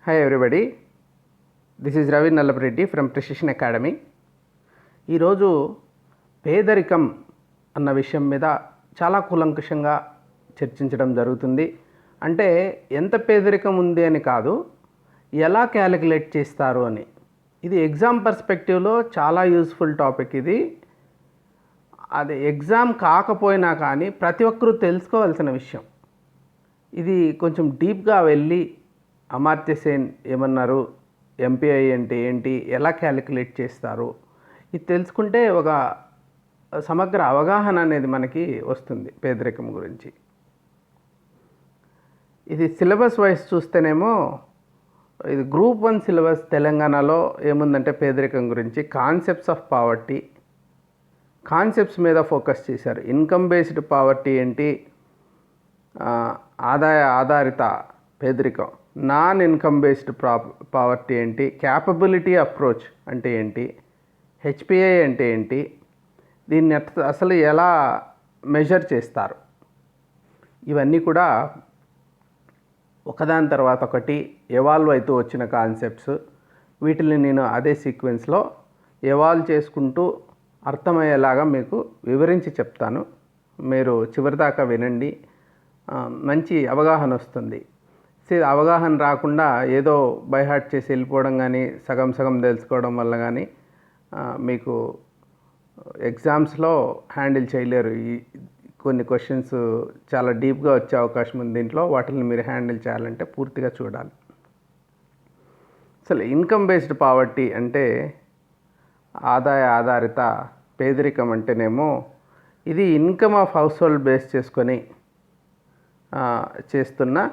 Hi everybody, this is Ravi Nallapreddy from Precision Academy. ఈరోజు పేదరికం అన్న విషయం మీద చాలా కూలంకషంగా చర్చించడం జరుగుతుంది. అంటే ఎంత పేదరికం ఉంది అని కాదు, ఎలా క్యాలిక్యులేట్ చేస్తారు అని. ఇది ఎగ్జామ్ పర్స్పెక్టివ్లో చాలా యూస్ఫుల్ టాపిక్. ఇది అది ఎగ్జామ్ కాకపోయినా కానీ ప్రతి ఒక్కరూ తెలుసుకోవాల్సిన విషయం. ఇది కొంచెం డీప్గా వెళ్ళి అమర్త్య సేన్ ఏమన్నారు, ఎంపీఐ అంటే ఏంటి, ఎలా క్యాలిక్యులేట్ చేస్తారు, ఇది తెలుసుకుంటే ఒక సమగ్ర అవగాహన అనేది మనకి వస్తుంది పేదరికం గురించి. ఇది సిలబస్ వైజ్ చూస్తేనేమో ఇది గ్రూప్ 1 సిలబస్ తెలంగాణలో ఏముందంటే పేదరికం గురించి కాన్సెప్ట్స్ ఆఫ్ పావర్టీ, కాన్సెప్ట్స్ మీద ఫోకస్ చేశారు. ఇన్కమ్ బేస్డ్ పావర్టీ ఏంటి, ఆదాయ ఆధారిత పేదరికం, నాన్ ఇన్కమ్ బేస్డ్ పావర్టీ ఏంటి, క్యాపబిలిటీ అప్రోచ్ అంటే ఏంటి, హెచ్పిఐ అంటే ఏంటి, దీన్ని అసలు ఎలా మెజర్ చేస్తారు, ఇవన్నీ కూడా ఒకదాని తర్వాత ఒకటి ఎవాల్వ్ అవుతూ వచ్చిన కాన్సెప్ట్స్. వీటిని నేను అదే సీక్వెన్స్లో ఎవాల్వ్ చేసుకుంటూ అర్థమయ్యేలాగా మీకు వివరించి చెప్తాను. మీరు చివరిదాకా వినండి, మంచి అవగాహన వస్తుంది. అవగాహన రాకుండా ఏదో బైహార్ట్ చేసి వెళ్ళిపోవడం కానీ, సగం సగం తెలుసుకోవడం వల్ల కానీ మీకు ఎగ్జామ్స్లో హ్యాండిల్ చేయలేరు. ఈ కొన్ని క్వశ్చన్స్ చాలా డీప్గా వచ్చే అవకాశం ఉంది దీంట్లో. వాటిని మీరు హ్యాండిల్ చేయాలంటే పూర్తిగా చూడాలి. అసలు ఇన్కమ్ బేస్డ్ పావర్టీ అంటే, ఆదాయ ఆధారిత పేదరికం అంటేనేమో ఇది income of house hold base చేసుకొని చేస్తున్న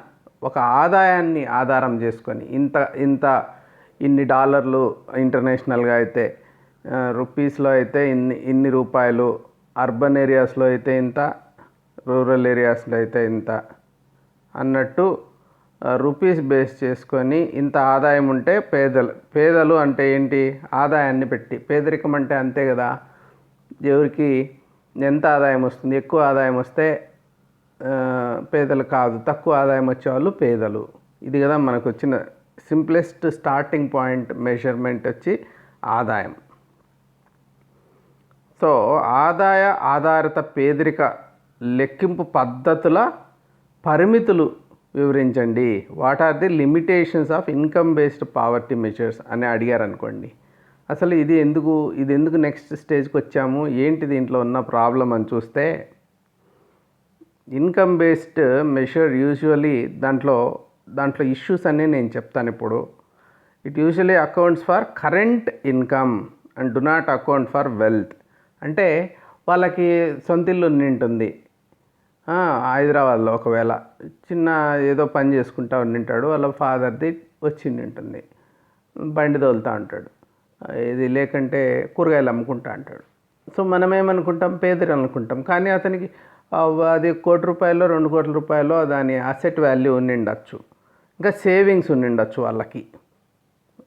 ఒక ఆదాయాన్ని ఆధారం చేసుకొని ఇన్ని డాలర్లు ఇంటర్నేషనల్గా అయితే, రూపీస్లో అయితే ఇన్ని రూపాయలు, అర్బన్ ఏరియాస్లో అయితే ఇంత, రూరల్ ఏరియాస్లో అయితే ఇంత అన్నట్టు రూపీస్ బేస్ చేసుకొని ఇంత ఆదాయం ఉంటే పేదలు అంటే ఏంటి, ఆదాయాన్ని పెట్టి. పేదరికం అంటే అంతే కదా, ఎవరికి ఎంత ఆదాయం వస్తుంది, ఎక్కువ ఆదాయం వస్తే పేదలు కాదు, తక్కువ ఆదాయం వచ్చేవాళ్ళు పేదలు. ఇది కదా మనకు వచ్చిన సింప్లెస్ట్ స్టార్టింగ్ పాయింట్ మెజర్మెంట్ వచ్చి ఆదాయం. సో ఆదాయ ఆధారిత పేదరిక లెక్కింపు పద్ధతుల పరిమితులు వివరించండి. What are the limitations of income based poverty measures అని అడిగారు అనుకోండి. అసలు ఇది ఎందుకు నెక్స్ట్ స్టేజ్కి వచ్చాము, ఏంటి దీంట్లో ఉన్న ప్రాబ్లం అని చూస్తే, ఇన్కమ్ బేస్డ్ మెషర్ యూజువలీ దాంట్లో ఇష్యూస్ అన్నీ నేను చెప్తాను ఇప్పుడు. It usually accounts for current income and do not account for wealth. అంటే వాళ్ళకి సొంత ఇల్లు ఉండింటుంది హైదరాబాద్లో, ఒకవేళ చిన్న ఏదో పని చేసుకుంటా ఉండింటాడు, వాళ్ళ ఫాదర్ది వచ్చింది ఉంటుంది, బండి తోలుతూ ఉంటాడు, ఇది లేకంటే కూరగాయలు అమ్ముకుంటా అంటాడు. సో మనం ఏమనుకుంటాం, పేదరి అనుకుంటాం. కానీ అతనికి అది 1 కోటి రూపాయలు 2 కోట్ల రూపాయలు దాని అసెట్ వాల్యూ ఉండిండొచ్చు, ఇంకా సేవింగ్స్ ఉండిండొచ్చు వాళ్ళకి,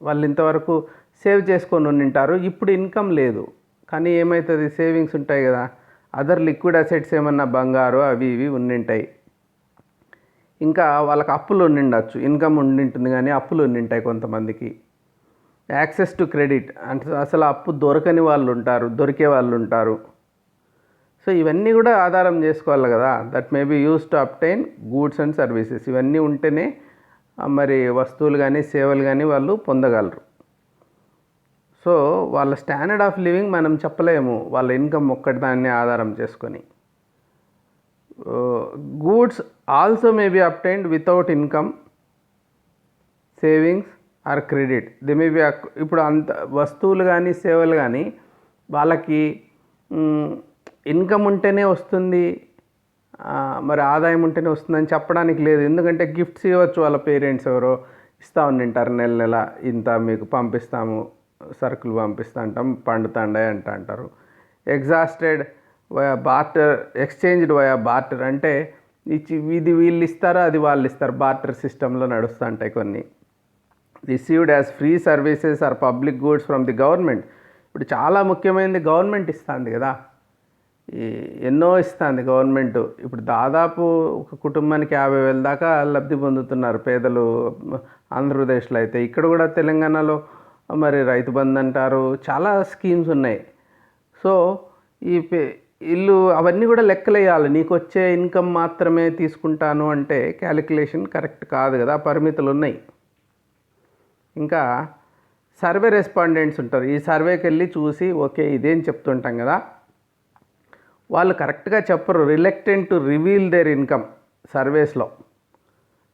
వాళ్ళు ఇంతవరకు సేవ్ చేసుకొని ఉండింటారు. ఇప్పుడు ఇన్కమ్ లేదు కానీ ఏమవుతుంది, సేవింగ్స్ ఉంటాయి కదా, అదర్ లిక్విడ్ అసెట్స్ ఏమన్నా బంగారు అవి ఇవి ఉండింటాయి. ఇంకా వాళ్ళకి అప్పులు ఉండిండొచ్చు, ఇన్కమ్ ఉండింటుంది కానీ అప్పులు ఉండింటాయి కొంతమందికి. యాక్సెస్ టు క్రెడిట్ అంటే అసలు అప్పు దొరకని వాళ్ళు ఉంటారు, దొరికే వాళ్ళు ఉంటారు. సో ఇవన్నీ కూడా ఆధారం చేసుకోవాలి కదా. That may be use to obtain goods and services. ఇవన్నీ ఉంటేనే మరి వస్తువులు కానీ సేవలు కానీ వాళ్ళు పొందగలరు. సో వాళ్ళ స్టాండర్డ్ ఆఫ్ లివింగ్ మనం చెప్పలేము వాళ్ళ ఇన్కమ్ ఒక్కటి దాన్ని ఆధారం చేసుకొని. Goods also may be obtained without income, savings or credit. They may be. ఇప్పుడు అంత వస్తువులు కానీ సేవలు కానీ వాళ్ళకి ఇన్కమ్ ఉంటేనే వస్తుంది, మరి ఆదాయం ఉంటేనే వస్తుందని చెప్పడానికి లేదు. ఎందుకంటే గిఫ్ట్స్ ఇవ్వచ్చు, వాళ్ళ పేరెంట్స్ ఎవరో ఇస్తూ ఉండింటారు, నెల నెల ఇంత మీకు పంపిస్తాము, సరుకులు పంపిస్తూ ఉంటాం, పండుతాండాయి అంటారు. Exhausted via barter, exchanged via barter అంటే ఇది వీళ్ళు ఇస్తారా అది వాళ్ళు ఇస్తారు, బార్టర్ సిస్టంలో నడుస్తూ ఉంటాయి కొన్ని. Received as free services or public goods from the government. ఇప్పుడు చాలా ముఖ్యమైనది గవర్నమెంట్ ఇస్తుంది కదా, ఎన్నో ఇస్తుంది గవర్నమెంట్. ఇప్పుడు దాదాపు ఒక కుటుంబానికి 50,000 దాకా లబ్ధి పొందుతున్నారు పేదలు ఆంధ్రప్రదేశ్లో. అయితే ఇక్కడ కూడా తెలంగాణలో మరి రైతు బంధు అంటారు, చాలా స్కీమ్స్ ఉన్నాయి. సో ఈ ఇల్లు అవన్నీ కూడా లెక్కలేయాలి. నీకు వచ్చే ఇన్కమ్ మాత్రమే తీసుకుంటాను అంటే క్యాలిక్యులేషన్ కరెక్ట్ కాదు కదా, పరిమితులు ఉన్నాయి. ఇంకా సర్వే రెస్పాండెంట్స్ ఉంటారు. ఈ సర్వేకి వెళ్ళి చూసి ఓకే ఇదేం చెప్తుంటాం కదా, వాళ్ళు కరెక్ట్గా చెప్పరు. Reluctant to reveal their income సర్వేస్లో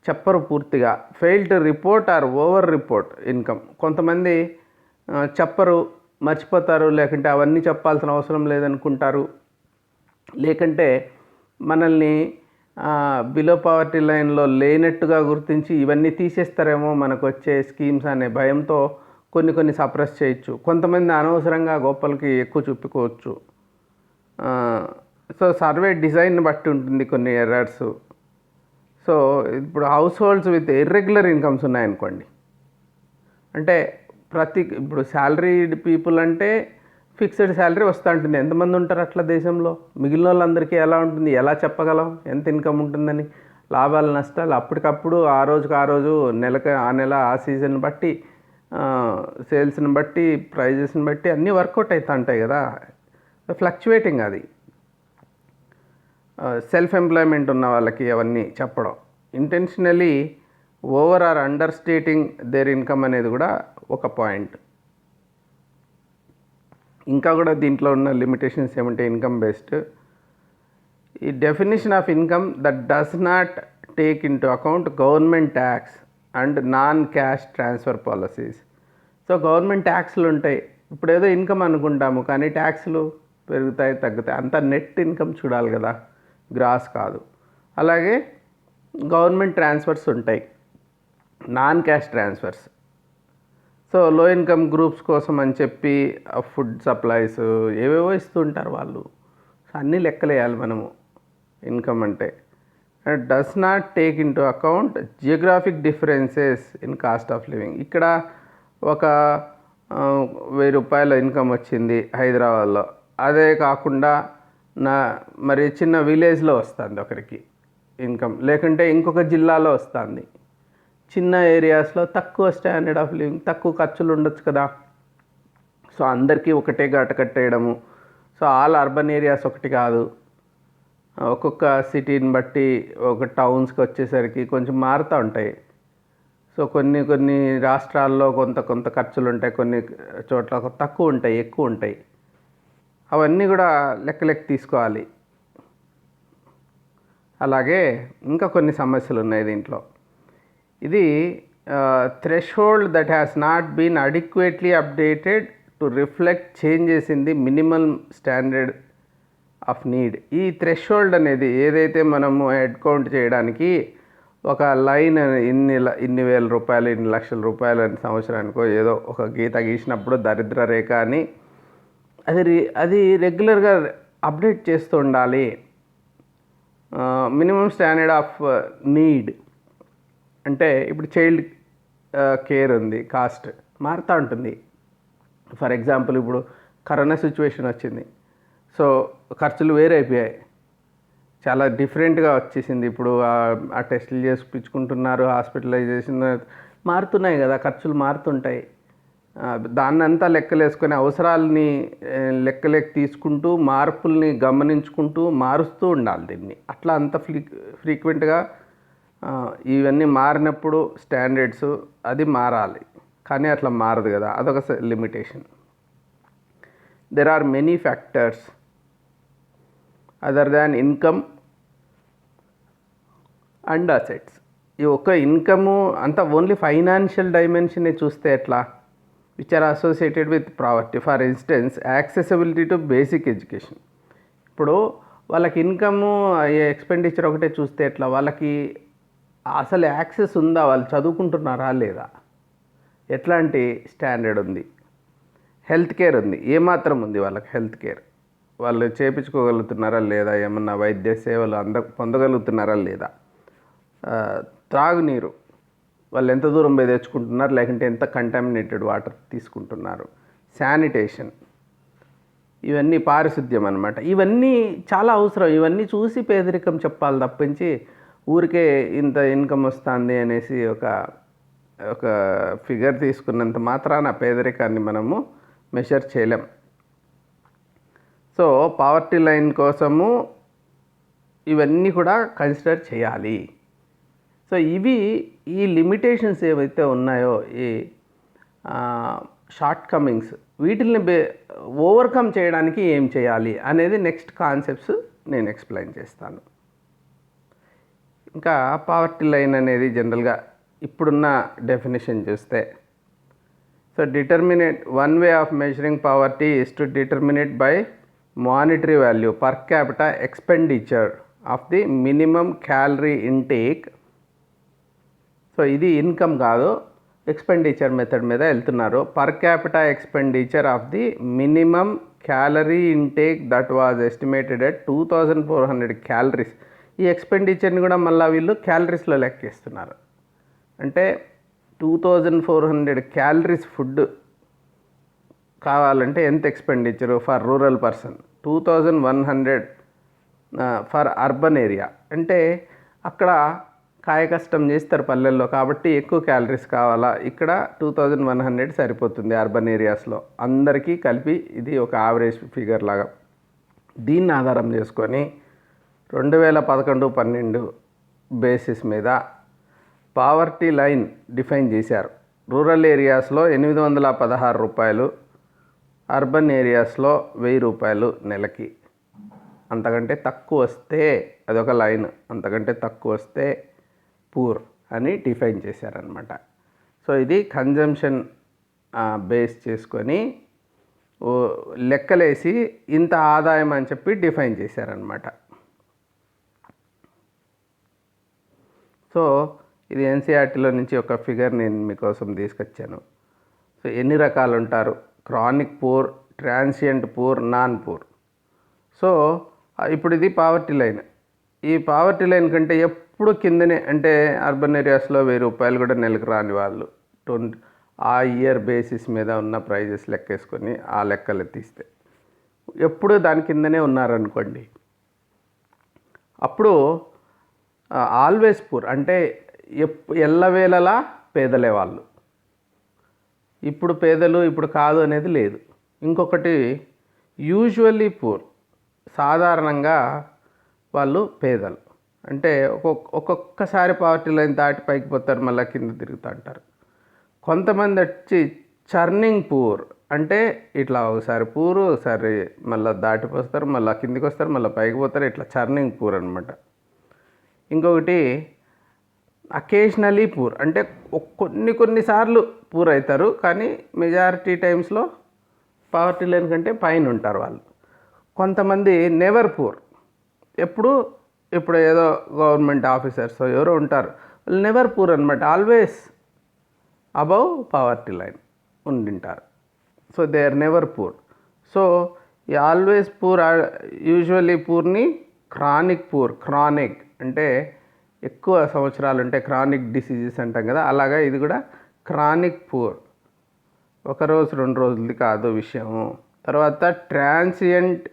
చెప్పరు పూర్తిగా. Fail to report or over report income. కొంతమంది చెప్పరు, మర్చిపోతారు, లేకుంటే అవన్నీ చెప్పాల్సిన అవసరం లేదనుకుంటారు, లేకంటే మనల్ని బిలో పవర్టీ లైన్లో లేనట్టుగా గుర్తించి ఇవన్నీ తీసేస్తారేమో మనకు వచ్చే స్కీమ్స్ అనే భయంతో కొన్ని సప్రెస్ చేయొచ్చు. కొంతమంది అనవసరంగా గొప్పలకి ఎక్కువ చూపుకోవచ్చు. సో సర్వే డిజైన్ బట్టి ఉంటుంది కొన్ని ఎర్రర్స్. సో ఇప్పుడు house holds with irregular incomes ఉన్నాయనుకోండి, అంటే ఇప్పుడు శాలరీడ్ పీపుల్ అంటే ఫిక్స్డ్ శాలరీ వస్తూ ఉంటుంది. ఎంతమంది ఉంటారు అట్లా దేశంలో? మిగిలిన వాళ్ళందరికీ ఎలా ఉంటుంది? ఎలా చెప్పగలం ఎంత ఇన్కమ్ ఉంటుందని? లాభాలు నష్టాలు అప్పటికప్పుడు ఆ రోజుకి ఆ రోజు, నెలకు ఆ నెల, ఆ సీజన్ బట్టి, సేల్స్ని బట్టి, ప్రైజెస్ని బట్టి అన్నీ వర్కౌట్ అవుతూ ఉంటాయి కదా. ఫ్లక్చువేటింగ్ అది. సెల్ఫ్ ఎంప్లాయ్మెంట్ ఉన్న వాళ్ళకి అవన్నీ చెప్పడం intentionally over or understating their income అనేది కూడా ఒక పాయింట్. ఇంకా కూడా దీంట్లో ఉన్న లిమిటేషన్స్ ఏమంటే ఇన్కమ్ బేస్డ్, ఈ definition of income that does not take into account government tax and non cash transfer policies. So government ట్యాక్స్లు ఉంటాయి. ఇప్పుడు ఏదో ఇన్కమ్ అనుకుంటాము, కానీ ట్యాక్స్లు పెరుగుతాయి తగ్గుతాయి, అంతా నెట్ ఇన్కమ్ చూడాలి కదా, గ్రాస్ కాదు. అలాగే గవర్నమెంట్ ట్రాన్స్ఫర్స్ ఉంటాయి, నాన్ క్యాష్ ట్రాన్స్ఫర్స్. సో లో ఇన్కమ్ గ్రూప్స్ కోసం అని చెప్పి ఫుడ్ సప్లైస్ ఏవేవో ఇస్తూ ఉంటారు వాళ్ళు. సో అన్నీ లెక్కలేయాలి మనము ఇన్కమ్ అంటే. Does not take into account Geographic differences in cost of living. ఇక్కడ ఒక 1000 రూపాయల ఇన్కమ్ వచ్చింది హైదరాబాద్లో, అదే కాకుండా మరి చిన్న విలేజ్లో వస్తుంది ఒకరికి ఇన్కమ్, లేకుంటే ఇంకొక జిల్లాలో వస్తుంది. చిన్న ఏరియాస్లో తక్కువ స్టాండర్డ్ ఆఫ్ లివింగ్, తక్కువ ఖర్చులు ఉండొచ్చు కదా. సో అందరికీ ఒకటే ఘాట కట్టేయడము. సో ఆల్ అర్బన్ ఏరియాస్ ఒకటి కాదు, ఒక్కొక్క సిటీని బట్టి ఒక టౌన్స్కి వచ్చేసరికి కొంచెం మారుతూ ఉంటాయి. సో కొన్ని రాష్ట్రాల్లో కొంత ఖర్చులు ఉంటాయి, కొన్ని చోట్ల తక్కువ ఉంటాయి, ఎక్కువ ఉంటాయి. అవన్నీ కూడా లెక్క తీసుకోవాలి. అలాగే ఇంకా కొన్ని సమస్యలు ఉన్నాయి దీంట్లో. ఇది threshold that has not been adequately updated to reflect changes in the minimal standard of need. ఈ థ్రెషోల్డ్ అనేది ఏదైతే మనము హెడ్ కౌంట్ చేయడానికి ఒక లైన్ ఇన్ని వేల రూపాయలు, ఇన్ని లక్షల రూపాయలు అని సంవత్సరానికో ఏదో ఒక గీత గీసినప్పుడు దరిద్ర రేఖ అని అది రెగ్యులర్గా అప్డేట్ చేస్తూ ఉండాలి. మినిమం స్టాండర్డ్ ఆఫ్ నీడ్ అంటే ఇప్పుడు చైల్డ్ కేర్ ఉంది, కాస్ట్ మారుతూ ఉంటుంది. ఫర్ ఎగ్జాంపుల్ ఇప్పుడు కరోనా సిచ్యువేషన్ వచ్చింది, సో ఖర్చులు వేరైపోయాయి, చాలా డిఫరెంట్గా వచ్చేసింది. ఇప్పుడు ఆ టెస్టులు చేయించుకుంటున్నారు, హాస్పిటలైజేషన్ మారుతున్నాయి కదా, ఖర్చులు మారుతుంటాయి. దాన్నంతా లెక్కలేసుకొని అవసరాలని లెక్కలేక తీసుకుంటూ మార్పుల్ని గమనించుకుంటూ మారుస్తూ ఉండాలి దీన్ని. అట్లా అంత ఫ్రీక్వెంట్గా ఇవన్నీ మారినప్పుడు స్టాండర్డ్స్ అది మారాలి, కానీ అట్లా మారదు కదా, అదొక limitation. There are many factors other than income and assets. ఈ ఒక్క ఇన్కము అంతా ఓన్లీ ఫైనాన్షియల్ డైమెన్షన్ని చూస్తే ఎట్లా, which are associated with poverty. For instance accessibility to basic education. ఇప్పుడు వాళ్ళకి ఇన్కము ఎక్స్పెండిచర్ ఒకటే చూస్తే ఎట్లా, వాళ్ళకి అసలు యాక్సెస్ ఉందా, వాళ్ళు చదువుకుంటున్నారా లేదా, ఎట్లాంటి స్టాండర్డ్ ఉంది, హెల్త్ కేర్ ఉంది, ఏమాత్రం ఉంది వాళ్ళకి హెల్త్ కేర్, వాళ్ళు చేయించుకోగలుగుతున్నారా లేదా, ఏమన్నా వైద్య సేవలు పొందగలుగుతున్నారా లేదా, త్రాగునీరు వాళ్ళు ఎంత దూరం పోయి తెచ్చుకుంటున్నారు, లేకుంటే ఎంత కంటామినేటెడ్ వాటర్ తీసుకుంటున్నారు, శానిటేషన్, ఇవన్నీ పారిశుద్ధ్యం అనమాట. ఇవన్నీ చాలా అవసరం. ఇవన్నీ చూసి పేదరికం చెప్పాలి తప్పించి ఊరికే ఇంత ఇన్కమ్ వస్తుంది అనేసి ఒక ఫిగర్ తీసుకున్నంత మాత్రాన పేదరికాన్ని మనము మెషర్ చేయలేం. సో పావర్టీ లైన్ కోసము ఇవన్నీ కూడా కన్సిడర్ చేయాలి. సో ఈ లిమిటేషన్స్ ఏవైతే ఉన్నాయో, ఈ షార్ట్ కమింగ్స్, వీటిని ఓవర్కమ్ చేయడానికి ఏం చేయాలి అనేది నెక్స్ట్ కాన్సెప్ట్స్ నేను ఎక్స్ప్లెయిన్ చేస్తాను. ఇంకా పావర్టీ లైన్ అనేది జనరల్గా ఇప్పుడున్న డెఫినేషన్ చూస్తే, so one way of measuring poverty is to determinate by monetary value per capita expenditure of the minimum calorie intake. So ఇది ఇన్కమ్ కాదు, ఎక్స్పెండిచర్ మెథడ్ మీద వెళ్తున్నారు. Per capita expenditure of the minimum calorie intake that was estimated at 2400 calories. ఈ ఎక్స్పెండిచర్ని కూడా మళ్ళీ వీళ్ళు క్యాలరీస్లో లెక్కిస్తున్నారు. అంటే 2400 calories food కావాలంటే ఎంత expenditure for rural person, 2100 for urban area. అంటే అక్కడ కాయకష్టం చేస్తారు పల్లెల్లో కాబట్టి ఎక్కువ క్యాలరీస్ కావాలా, ఇక్కడ 2100 సరిపోతుంది అర్బన్ ఏరియాస్లో. అందరికీ కలిపి ఇది ఒక యావరేజ్ ఫిగర్ లాగా. దీన్ని ఆధారం చేసుకొని 2011-12 బేసిస్ మీద పావర్టీ లైన్ డిఫైన్ చేశారు. రూరల్ ఏరియాస్లో 816 రూపాయలు, అర్బన్ ఏరియాస్లో 1000 రూపాయలు నెలకి. అంతకంటే తక్కువ వస్తే అదొక లైన్, అంతకంటే తక్కువ వస్తే పూర్ అని డిఫైన్ చేశారనమాట. సో ఇది కన్జంప్షన్ బేస్ చేసుకొని లెక్కలేసి ఇంత ఆదాయం అని చెప్పి డిఫైన్ చేశారనమాట. సో ఇది ఎన్సీఆర్టీలో నుంచి ఒక ఫిగర్ నేను మీకోసం తీసుకొచ్చాను. సో ఎన్ని రకాలు ఉంటారు? Chronic poor, transient poor, non poor. So ఇప్పుడు ఇది పావర్టీ లైన్. ఈ పావర్టీ లైన్ కంటే ఎప్పుడు కిందనే, అంటే అర్బన్ ఏరియాస్లో 1000 రూపాయలు కూడా నెలకు రాని వాళ్ళు ఆ ఇయర్ బేసిస్ మీద ఉన్న ప్రైజెస్ లెక్కేసుకొని ఆ లెక్కలు తీస్తే ఎప్పుడు దాని కిందనే ఉన్నారనుకోండి, అప్పుడు ఆల్వేస్ పూర్, అంటే ఎల్లవేళలా పేదలే వాళ్ళు. ఇప్పుడు పేదలు ఇప్పుడు కాదు అనేది లేదు. ఇంకొకటి యూజువల్లీ పూర్, సాధారణంగా వాళ్ళు పేదలు. అంటే ఒక్కొక్కసారి పావర్టీ లైన్ దాటి పైకి పోతారు, మళ్ళీ కింద తిరుగుతూ అంటారు. కొంతమంది వచ్చి చర్నింగ్ పూర్, అంటే ఇట్లా ఒకసారి పూరు, ఒకసారి మళ్ళీ దాటిపోస్తారు, మళ్ళీ కిందికి వస్తారు, మళ్ళీ పైకి పోతారు, ఇట్లా చర్నింగ్ పూర్ అనమాట. ఇంకొకటి అకేషనలీ పూర్, అంటే కొన్నిసార్లు పూర్ అవుతారు, కానీ మెజారిటీ టైమ్స్లో పావర్టీ లైన్ కంటే పైన ఉంటారు వాళ్ళు. కొంతమంది నెవర్ పూర్, ఇప్పుడు ఏదో గవర్నమెంట్ ఆఫీసర్స్ ఎవరో ఉంటారు, వాళ్ళు నెవర్ పూర్ అనమాట, ఆల్వేస్ అబవ్ పావర్టీ లైన్ ఉండింటారు. So they are never poor. So ఈ ఆల్వేస్ పూర్, యూజువల్లీ పూర్ని క్రానిక్ పూర్, క్రానిక్ అంటే ఎక్కువ సంవత్సరాలు ఉంటే క్రానిక్ డిసీజెస్ అంటాం కదా, అలాగా ఇది కూడా క్రానిక్ పూర్, ఒకరోజు 2 రోజులది కాదు విషయము. తర్వాత ట్రాన్సియంట్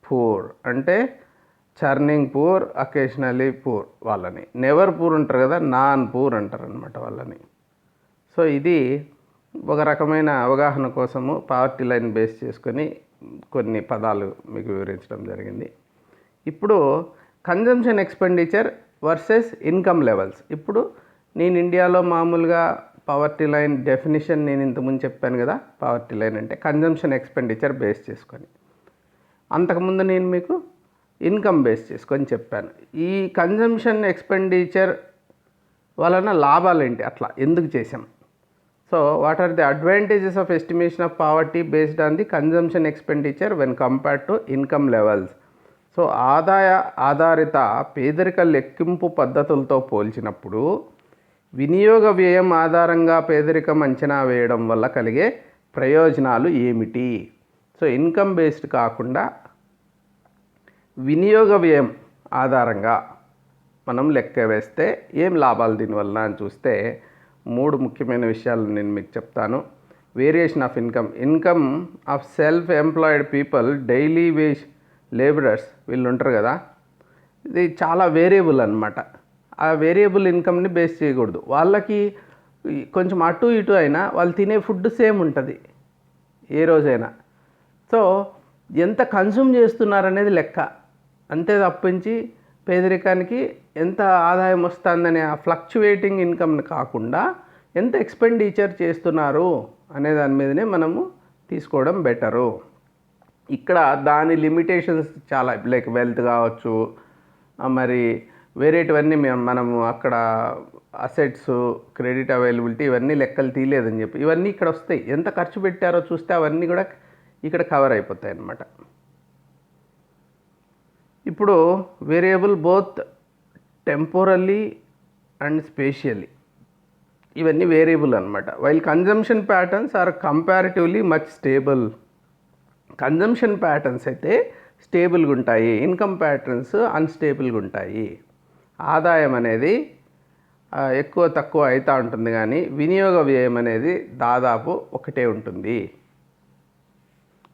పూర్, అంటే చర్నింగ్ పూర్, అకేషనలీ పూర్ వాళ్ళని. నెవర్ పూర్ ఉంటారు కదా, నాన్ పూర్ అంటారు అనమాట వాళ్ళని. సో ఇది ఒక రకమైన అవగాహన కోసము పావర్టీ లైన్ బేస్ చేసుకొని కొన్ని పదాలు మీకు వివరించడం జరిగింది. ఇప్పుడు consumption expenditure versus income levels. ఇప్పుడు నేను ఇండియాలో మామూలుగా పావర్టీ లైన్ డెఫినిషన్ నేను ఇంతకుముందు చెప్పాను కదా, పావర్టీ లైన్ అంటే కన్జంప్షన్ ఎక్స్పెండిచర్ బేస్ చేసుకొని. అంతకుముందు నేను మీకు ఇన్కమ్ బేస్ చేసుకొని చెప్పాను. ఈ కన్జంప్షన్ ఎక్స్పెండిచర్ వలన లాభాలు ఏంటి, అట్లా ఎందుకు చేసాం? So what are the advantages of estimation of poverty based on the consumption expenditure when compared to income levels. So ఆధారిత పేదరిక లెక్కింపు పద్ధతులతో పోల్చినప్పుడు వినియోగ వ్యయం ఆధారంగా పేదరికం అంచనా వేయడం వల్ల కలిగే ప్రయోజనాలు ఏమిటి? సో ఇన్కమ్ బేస్డ్ కాకుండా వినియోగ వ్యయం ఆధారంగా మనం లెక్క వేస్తే ఏం లాభాలు దీనివల్ల అని చూస్తే 3 ముఖ్యమైన విషయాలు నేను మీకు చెప్తాను. Variation of income of self employed people, daily wage labourers వీళ్ళు ఉంటారు కదా, ఇది చాలా వేరియబుల్ అనమాట. ఆ వేరియబుల్ ఇన్కమ్ని బేస్ చేయకూడదు. వాళ్ళకి కొంచెం అటు ఇటు అయినా వాళ్ళు తినే ఫుడ్ సేమ్ ఉంటుంది ఏ రోజైనా. సో ఎంత కన్జ్యూమ్ చేస్తున్నారనేది లెక్క, అంతే తప్పించి పేదరికానికి ఎంత ఆదాయం వస్తుందనే ఆ ఫ్లక్చువేటింగ్ ఇన్కమ్ని కాకుండా ఎంత ఎక్స్పెండిచర్ చేస్తున్నారు అనే దాని మీదనే మనము తీసుకోవడం బెటరు. ఇక్కడ దాని లిమిటేషన్స్ చాలా, లైక్ వెల్త్ కావచ్చు, మరి వేరేటివన్నీ మనము అక్కడ అసెట్స్, క్రెడిట్ అవైలబిలిటీ ఇవన్నీ లెక్కలు తీయలేదని చెప్పి ఇవన్నీ ఇక్కడ వస్తాయి. ఎంత ఖర్చు పెట్టారో చూస్తే అవన్నీ కూడా ఇక్కడ కవర్ అయిపోతాయి అన్నమాట. ఇప్పుడు variable both temporally and spatially, ఇవన్నీ వేరియబుల్ అనమాట. While consumption patterns are comparatively much stable. Consumption patterns అయితే స్టేబుల్గా ఉంటాయి, ఇన్కమ్ ప్యాటర్న్స్ అన్స్టేబుల్గా ఉంటాయి. ఆదాయం అనేది ఎక్కువ తక్కువ అవుతూ ఉంటుంది, కానీ వినియోగ వ్యయం అనేది దాదాపు ఒకటే ఉంటుంది.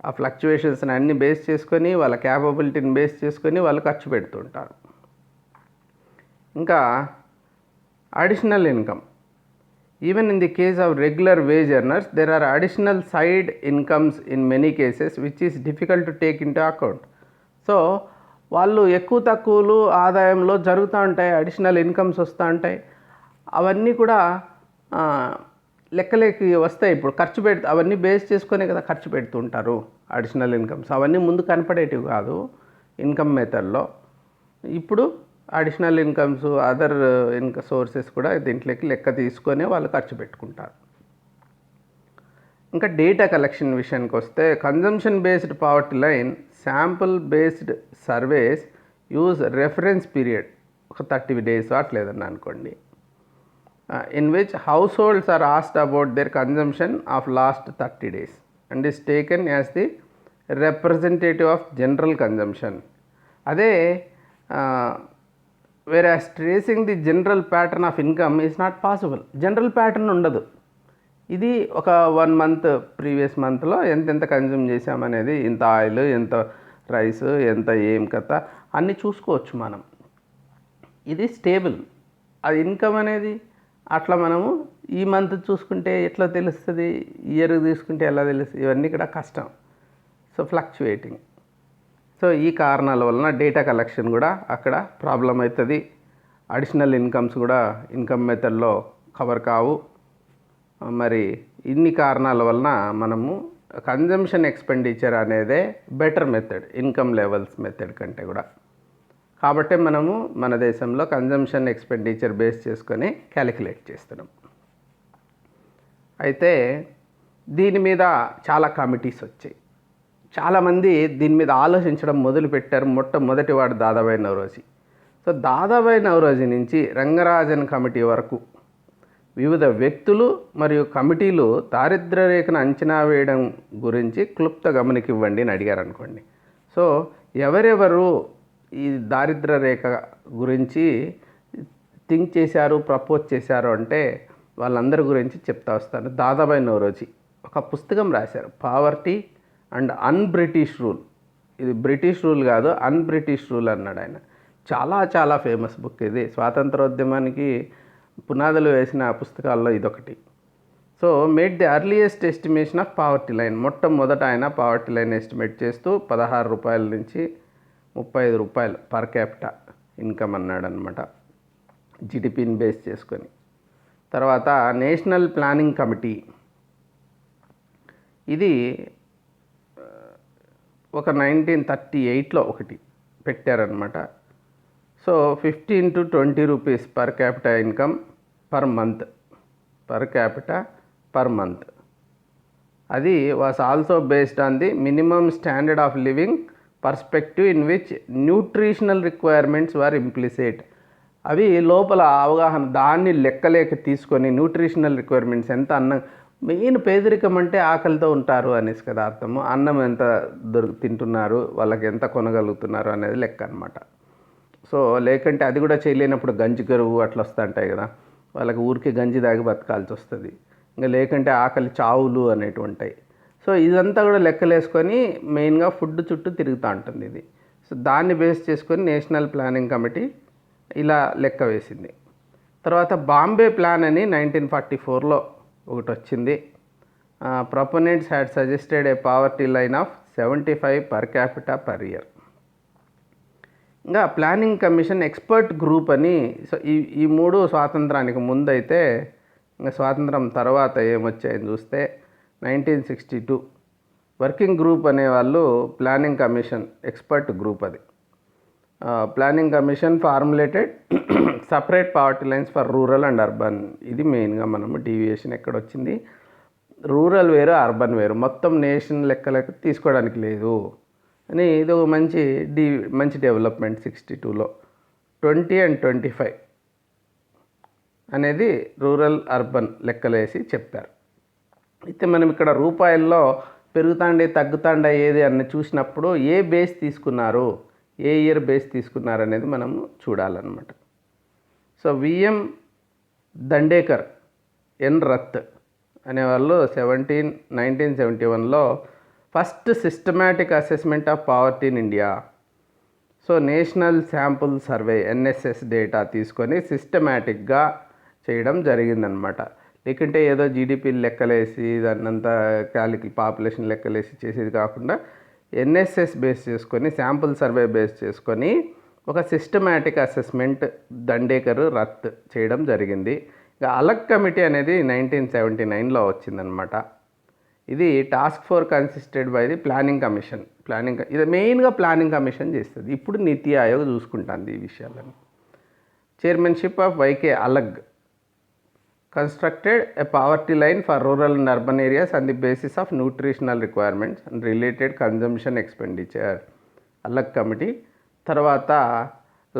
ఆ ఫ్లక్చువేషన్స్ని అన్ని బేస్ చేసుకొని, వాళ్ళ క్యాపబిలిటీని బేస్ చేసుకొని వాళ్ళు ఖర్చు పెడుతుంటారు. ఇంకా additional income. Even in the case of regular wage earners, there are additional side incomes in many cases which is difficult to take into account. So వాళ్ళు ఎక్కువ తక్కువలు ఆదాయంలో జరుగుతూ ఉంటాయి, అడిషనల్ ఇన్కమ్స్ వస్తూ ఉంటాయి. అవన్నీ కూడా లెక్కలేకి వస్తాయి. ఇప్పుడు ఖర్చు అవన్నీ బేస్ చేసుకునే కదా ఖర్చు పెడుతుంటారు అడిషనల్ ఇన్కమ్స్. అవన్నీ ముందు కనపడేటివి కాదు ఇన్కమ్ మెథడ్లో. ఇప్పుడు అడిషనల్ ఇన్కమ్స్, అదర్ సోర్సెస్ కూడా దీంట్లోకి లెక్క తీసుకొని వాళ్ళు ఖర్చు పెట్టుకుంటారు. ఇంకా డేటా కలెక్షన్ విషయానికి వస్తే, consumption based poverty line sample based surveys use reference period ఒక 30 days అట్లేదన్నా అనుకోండి, in which households are asked about their consumption of last 30 days and is taken as the representative of general consumption. అదే whereas tracing the general pattern of income is not possible. General pattern ఉండదు. ఇది ఒక 1 month previous మంత్లో ఎంతెంత consume చేసామనేది, ఇంత oil, ఎంత rice, ఎంత ఏం కథ అన్నీ చూసుకోవచ్చు మనం. ఇది స్టేబుల్. అది ఇన్కమ్ అనేది అట్లా మనము ఈ మంత్ చూసుకుంటే ఎట్లా తెలుస్తుంది, ఇయర్ తీసుకుంటే ఎలా తెలుస్తుంది, ఇవన్నీ కూడా కష్టం. So fluctuating. సో ఈ కారణాల వలన డేటా కలెక్షన్ కూడా అక్కడ ప్రాబ్లం అవుతుంది. అడిషనల్ ఇన్కమ్స్ కూడా ఇన్కమ్ మెథడ్లో కవర్ కావు. మరి ఇన్ని కారణాల వలన మనము కన్జంప్షన్ ఎక్స్పెండిచర్ అనేదే better method income levels method కంటే కూడా. కాబట్టి మనము మన దేశంలో కన్జంప్షన్ ఎక్స్పెండిచర్ బేస్ చేసుకొని క్యాలిక్యులేట్ చేస్తున్నాం. అయితే దీని మీద చాలా కమిటీస్ వచ్చాయి. చాలామంది దీని మీద ఆలోచించడం మొదలుపెట్టారు. మొట్టమొదటివాడు దాదాభాయ్ నౌరోజీ. సో దాదాభాయ్ నౌరోజీ నుంచి రంగరాజన్ కమిటీ వరకు వివిధ వ్యక్తులు మరియు కమిటీలు దారిద్ర్య రేఖను అంచనా వేయడం గురించి క్లుప్త గమనికివ్వండి అని అడిగారు అనుకోండి. సో ఎవరెవరు ఈ దారిద్ర్య రేఖ గురించి థింక్ చేశారు, ప్రపోజ్ చేశారు అంటే వాళ్ళందరి గురించి చెప్తా వస్తాను. దాదాభాయ్ నౌరోజీ ఒక పుస్తకం రాశారు, పావర్టీ అండ్ అన్బ్రిటిష్ రూల్. ఇది బ్రిటిష్ రూల్ కాదు, అన్బ్రిటిష్ రూల్ అన్నాడు ఆయన. చాలా చాలా ఫేమస్ బుక్ ఇది. స్వాతంత్రోద్యమానికి పునాదులు వేసిన పుస్తకాల్లో ఇదొకటి. So made the earliest estimation of poverty line. మొట్టమొదట ఆయన పావర్టీ లైన్ ఎస్టిమేట్ చేస్తూ 16 రూపాయల నుంచి 35 రూపాయలు పర్ క్యాపిటా ఇన్కమ్ అన్నాడు అనమాట, జిడిపిని బేస్ చేసుకొని. తర్వాత నేషనల్ ప్లానింగ్ కమిటీ, ఇది ఒక 1938లో ఒకటి పెట్టారనమాట. So 15 to 20 rupees per capita income per month, per capita per month. అది was also based on the minimum standard of living perspective in which nutritional requirements were implicit. అవి లోపల అవగాహన, దాన్ని లెక్కలేక తీసుకొని న్యూట్రిషనల్ రిక్వైర్మెంట్స్ ఎంత, అన్నం, మెయిన్ పేదరికం అంటే ఆకలితో ఉంటారు అనేసి కదా అర్థము. అన్నం ఎంత తింటున్నారు, వాళ్ళకి ఎంత కొనగలుగుతున్నారు అనేది లెక్క అనమాట. సో లేకంటే అది కూడా చేయలేనప్పుడు గంజి కరువు అట్లా వస్తుంటాయి కదా, వాళ్ళకి ఊరికి గంజి తాగి బతకాల్సి వస్తుంది. ఇంకా లేకుంటే ఆకలి చావులు అనేటివి ఉంటాయి. సో ఇదంతా కూడా లెక్కలేసుకొని మెయిన్గా ఫుడ్ చుట్టూ తిరుగుతూ ఉంటుంది ఇది. సో దాన్ని బేస్ చేసుకొని నేషనల్ ప్లానింగ్ కమిటీ ఇలా లెక్క వేసింది. తర్వాత బాంబే ప్లాన్ అని 1944లో ఒకటి వచ్చింది. Proponents had suggested a poverty line of 75 per capita per year. ఇంకా ప్లానింగ్ కమిషన్ ఎక్స్పర్ట్ గ్రూప్ అని. సో ఈ మూడు స్వాతంత్రానికి ముందైతే, ఇంకా స్వాతంత్రం తర్వాత ఏమొచ్చాయని చూస్తే 1962 వర్కింగ్ గ్రూప్ అనేవాళ్ళు ప్లానింగ్ కమిషన్ ఎక్స్పర్ట్ గ్రూప్ అది. Planning commission formulated separate poverty lines for rural and urban. ఇది మెయిన్గా మనము డీవియేషన్ ఎక్కడొచ్చింది, రూరల్ వేరు అర్బన్ వేరు, మొత్తం నేషన్ లెక్క తీసుకోవడానికి లేదు అని. ఇది ఒక మంచి డెవలప్మెంట్ 62లో. 20 and 25 అనేది రూరల్ అర్బన్ లెక్కలేసి చెప్పారు. అయితే మనం ఇక్కడ రూపాయల్లో పెరుగుతాండే తగ్గుతాండే ఏది అని చూసినప్పుడు ఏ బేస్ తీసుకున్నారు, ఏ ఇయర్ బేస్ తీసుకున్నారు అనేది మనము చూడాలన్నమాట. So VM Dandekar, N Rath అనేవాళ్ళు 1971లో first systematic assessment of poverty in India. So national sample survey NSS data తీసుకొని సిస్టమాటిక్గా చేయడం జరిగిందనమాట. లేకుంటే ఏదో జీడిపి లెక్కలేసి దాన్నంతా పాపులేషన్ లెక్కలేసి చేసేది కాకుండా ఎన్ఎస్ఎస్ బేస్ చేసుకొని, శాంపుల్ సర్వే బేస్ చేసుకొని ఒక సిస్టమాటిక్ అసెస్మెంట్ దండేకర్ రత్ చేయడం జరిగింది. ఇంకా అలగ్ కమిటీ అనేది 1979లో వచ్చిందనమాట. ఇది task force consisted by the planning commission. ఇది మెయిన్గా ప్లానింగ్ కమిషన్ చేస్తుంది. ఇప్పుడు నీతి ఆయోగ్ చూసుకుంటుంది ఈ విషయాలను. చైర్మన్షిప్ ఆఫ్ వైకే అలగ్ constructed a poverty line for rural and urban areas on the basis of nutritional requirements and related consumption expenditure. అలగ్ committee. తర్వాత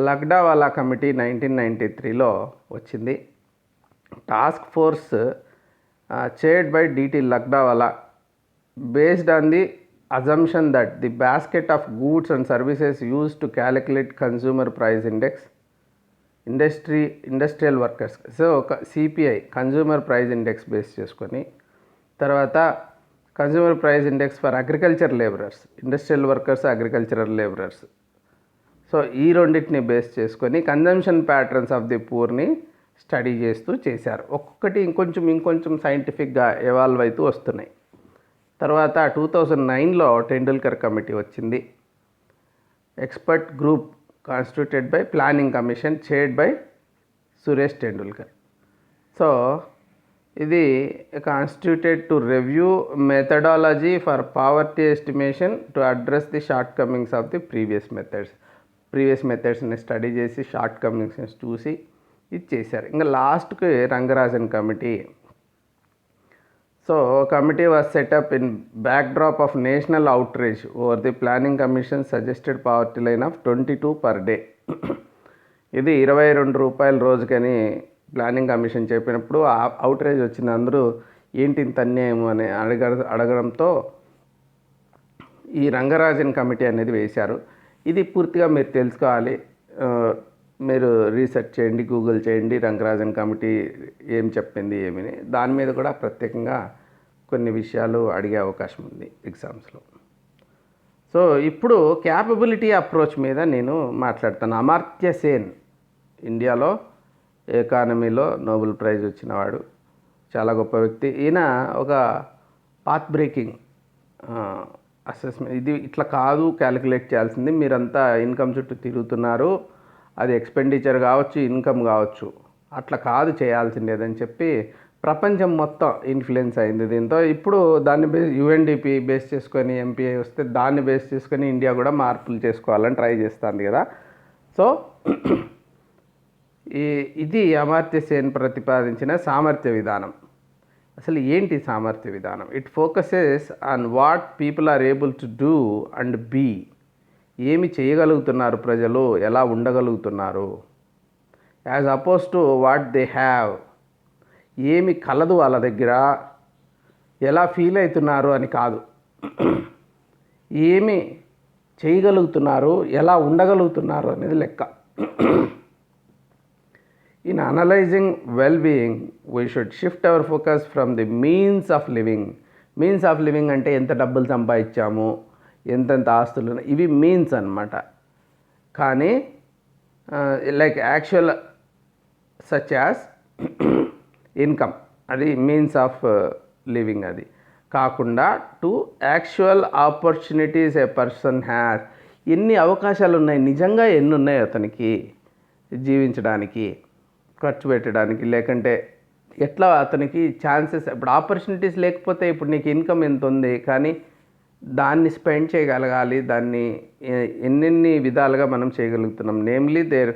లగ్డావాలా కమిటీ 1993లో వచ్చింది. Task force chaired by DT Lagdawala based on the assumption that the basket of goods and services used to calculate consumer price index, industrial workers, so CPI consumer price index base చేసుకొని, తర్వాత consumer price index for agriculture labourers, industrial workers agricultural labourers. So ఈ రెండింటిని base చేసుకొని consumption patterns of the పూర్ని study చేస్తూ చేశారు. ఒక్కొక్కటి ఇంకొంచెం సైంటిఫిక్గా ఎవాల్వ్ అవుతూ వస్తున్నాయి. తర్వాత 2009లో టెండూల్కర్ కమిటీ వచ్చింది. Expert group constituted by planning commission chaired by Suresh Tendulkar. So ఇది constituted to review methodology for poverty estimation to address the short Cummins of the previous మెథడ్స్ని స్టడీ చేసి షార్ట్ కమింగ్స్ని చూసి ఇది చేశారు. ఇంకా లాస్ట్కి Rangarajan committee. So committee was set up in backdrop of national outreach over the planning commission suggested poverty line of 22 per day. ఇది 22 రూపాయల రోజుకని ప్లానింగ్ కమిషన్ చెప్పినప్పుడు అవుట్రీచ్ వచ్చిన అందరూ ఏంటి ఇంత అన్యాయం అని అడగడంతో ఈ రంగరాజన్ కమిటీ అనేది వేశారు. ఇది పూర్తిగా మీరు తెలుసుకోవాలి, మీరు రీసెర్చ్ చేయండి, గూగుల్ చేయండి, రంగరాజన్ కమిటీ ఏం చెప్పింది ఏమని. దాని మీద కూడా ప్రత్యేకంగా కొన్ని విషయాలు అడిగే అవకాశం ఉంది ఎగ్జామ్స్లో. సో ఇప్పుడు క్యాపబిలిటీ అప్రోచ్ మీద నేను మాట్లాడతాను. అమర్త్య సేన్ ఇండియాలో ఎకానమీలో నోబెల్ ప్రైజ్ వచ్చినవాడు, చాలా గొప్ప వ్యక్తి. ఈయన ఒక పాత్ బ్రేకింగ్ అసెస్మెంట్, ఇది ఇట్లా కాదు క్యాలిక్యులేట్ చేయాల్సింది, మీరంతా ఇన్కమ్ చుట్టూ తిరుగుతున్నారు, అది ఎక్స్పెండిచర్ కావచ్చు ఇన్కమ్ కావచ్చు, అట్లా కాదు చేయాల్సిందేదని చెప్పి ప్రపంచం మొత్తం ఇన్ఫ్లుయెన్స్ అయింది దీంతో. ఇప్పుడు దాన్ని యుఎన్డిపి బేస్ చేసుకొని ఎంపీఐ వస్తే దాన్ని బేస్ చేసుకొని ఇండియా కూడా మార్పులు చేసుకోవాలని ట్రై చేస్తుంది కదా. సో ఇది అమర్త్య సేన్ ప్రతిపాదించిన సామర్థ్య విధానం. అసలు ఏంటి సామర్థ్య విధానం? It focuses on what people are able to do and be. ఏమి చేయగలుగుతున్నారు ప్రజలు, ఎలా ఉండగలుగుతున్నారు, as oppose to what they have. ఏమి కలదు వాళ్ళ దగ్గర, ఎలా ఫీల్ అవుతున్నారు అని కాదు, ఏమి చేయగలుగుతున్నారు, ఎలా ఉండగలుగుతున్నారు అనేది లెక్క. In analyzing well-being, we should shift our focus from the means of living. Means of living అంటే ఎంత డబ్బులు సంపాదించాము, ఎంతెంత ఆస్తులు, ఇవి మీన్స్ అన్నమాట. కానీ like actual such as income, అది మీన్స్ ఆఫ్ లివింగ్. అది కాకుండా to actual opportunities A person has, ఎన్ని అవకాశాలు ఉన్నాయి, నిజంగా ఎన్ని ఉన్నాయి అతనికి జీవించడానికి, ఖర్చు పెట్టడానికి, లేకంటే ఎట్లా అతనికి ఛాన్సెస్. ఇప్పుడు ఆపర్చునిటీస్ లేకపోతే ఇప్పుడు నీకు ఇన్కమ్ ఎంత ఉంది, కానీ దాన్ని స్పెండ్ చేయగలగాలి, దాన్ని ఎన్నెన్ని విధాలుగా మనం చేయగలుగుతున్నాం. Namely their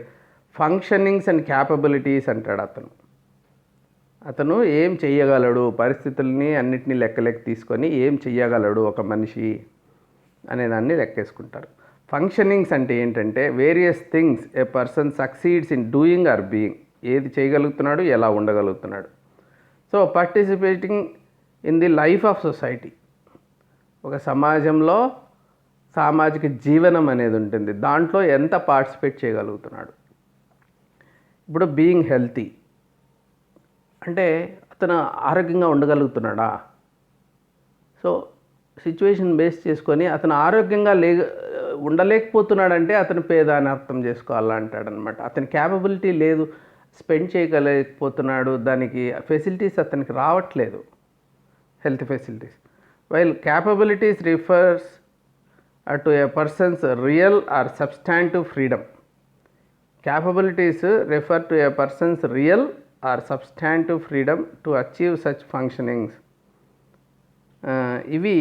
functionings and capabilities అంటాడు అతను ఏం చెయ్యగలడు, పరిస్థితుల్ని అన్నిటినీ లెక్కలెక్క తీసుకొని ఏం చెయ్యగలడు ఒక మనిషి అనేదాన్ని లెక్కేసుకుంటారు. ఫంక్షనింగ్స్ అంటే ఏంటంటే various things a person succeeds in doing or being, ఏది చేయగలుగుతున్నాడు, ఎలా ఉండగలుగుతున్నాడు. So participating in the life of society, ఒక సమాజంలో సామాజిక జీవనం అనేది ఉంటుంది, దాంట్లో ఎంత పార్టిసిపేట్ చేయగలుగుతున్నాడు. ఇప్పుడు బీయింగ్ హెల్తీ అంటే అతను ఆరోగ్యంగా ఉండగలుగుతున్నాడా. సో సిచ్యువేషన్ బేస్ చేసుకొని అతను ఆరోగ్యంగా ఉండలేకపోతున్నాడంటే అతను పేద అని అర్థం చేసుకోవాలా అంటాడనమాట. అతని క్యాపబిలిటీ లేదు, స్పెండ్ చేయగలేకపోతున్నాడు, దానికి ఫెసిలిటీస్ అతనికి రావట్లేదు, health facilities. While capabilities refers to A persons real are substantive freedom. Capabilities refer to A persons real are substantive freedom to achieve such functionings. ఇవి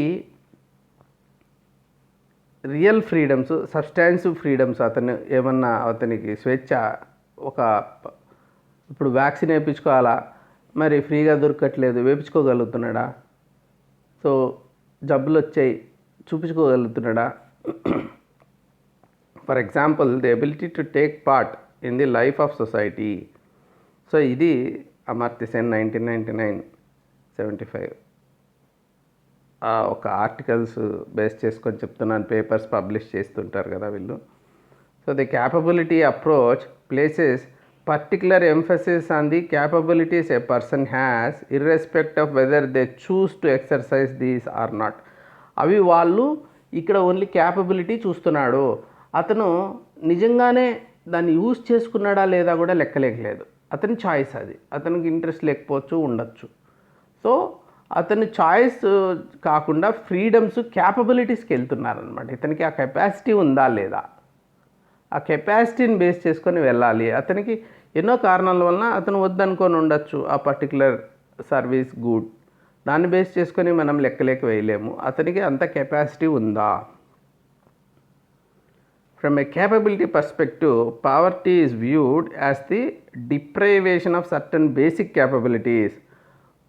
రియల్ ఫ్రీడమ్స్, సబ్స్టాన్సివ్ ఫ్రీడమ్స్. అతను ఏమన్నా అతనికి స్వేచ్ఛ, ఒక ఇప్పుడు వ్యాక్సిన్ వేయించుకోవాలా, మరి ఫ్రీగా దొరకట్లేదు, వేయించుకోగలుగుతున్నాడా. సో జబ్బులు వచ్చాయి, చూపించుకోగలుగుతున్నాడా. For example the ability to take part in the life of society. So ఇది అమర్త్య సెన్ 1999-75 ఒక ఆర్టికల్స్ బేస్ చేసుకొని చెప్తున్నాను, పేపర్స్ పబ్లిష్ చేస్తుంటారు కదా వీళ్ళు. So the capability approach places particular emphasis on the capabilities a person has irrespective of whether they choose to exercise these or not. అవి వాళ్ళు ఇక్కడ ఓన్లీ క్యాపబిలిటీ చూస్తున్నాడు, అతను నిజంగానే దాన్ని యూజ్ చేసుకున్నాడా లేదా కూడా లెక్కలేకలేదు. అతని చాయిస్, అది అతనికి ఇంట్రెస్ట్ లేకపోవచ్చు, ఉండొచ్చు. సో అతని చాయిస్ కాకుండా ఫ్రీడమ్స్ క్యాపబిలిటీస్కి వెళ్తున్నారనమాట. ఇతనికి ఆ కెపాసిటీ ఉందా లేదా, ఆ కెపాసిటీని బేస్ చేసుకొని వెళ్ళాలి. అతనికి ఎన్నో కారణాల వలన అతను వద్దనుకొని ఉండొచ్చు ఆ పర్టికులర్ సర్వీస్ గుడ్, దాన్ని బేస్ చేసుకొని మనం లెక్కలేక వేయలేము. అతనికి అంత కెపాసిటీ ఉందా. From A capability perspective, poverty is viewed as the deprivation of certain basic capabilities.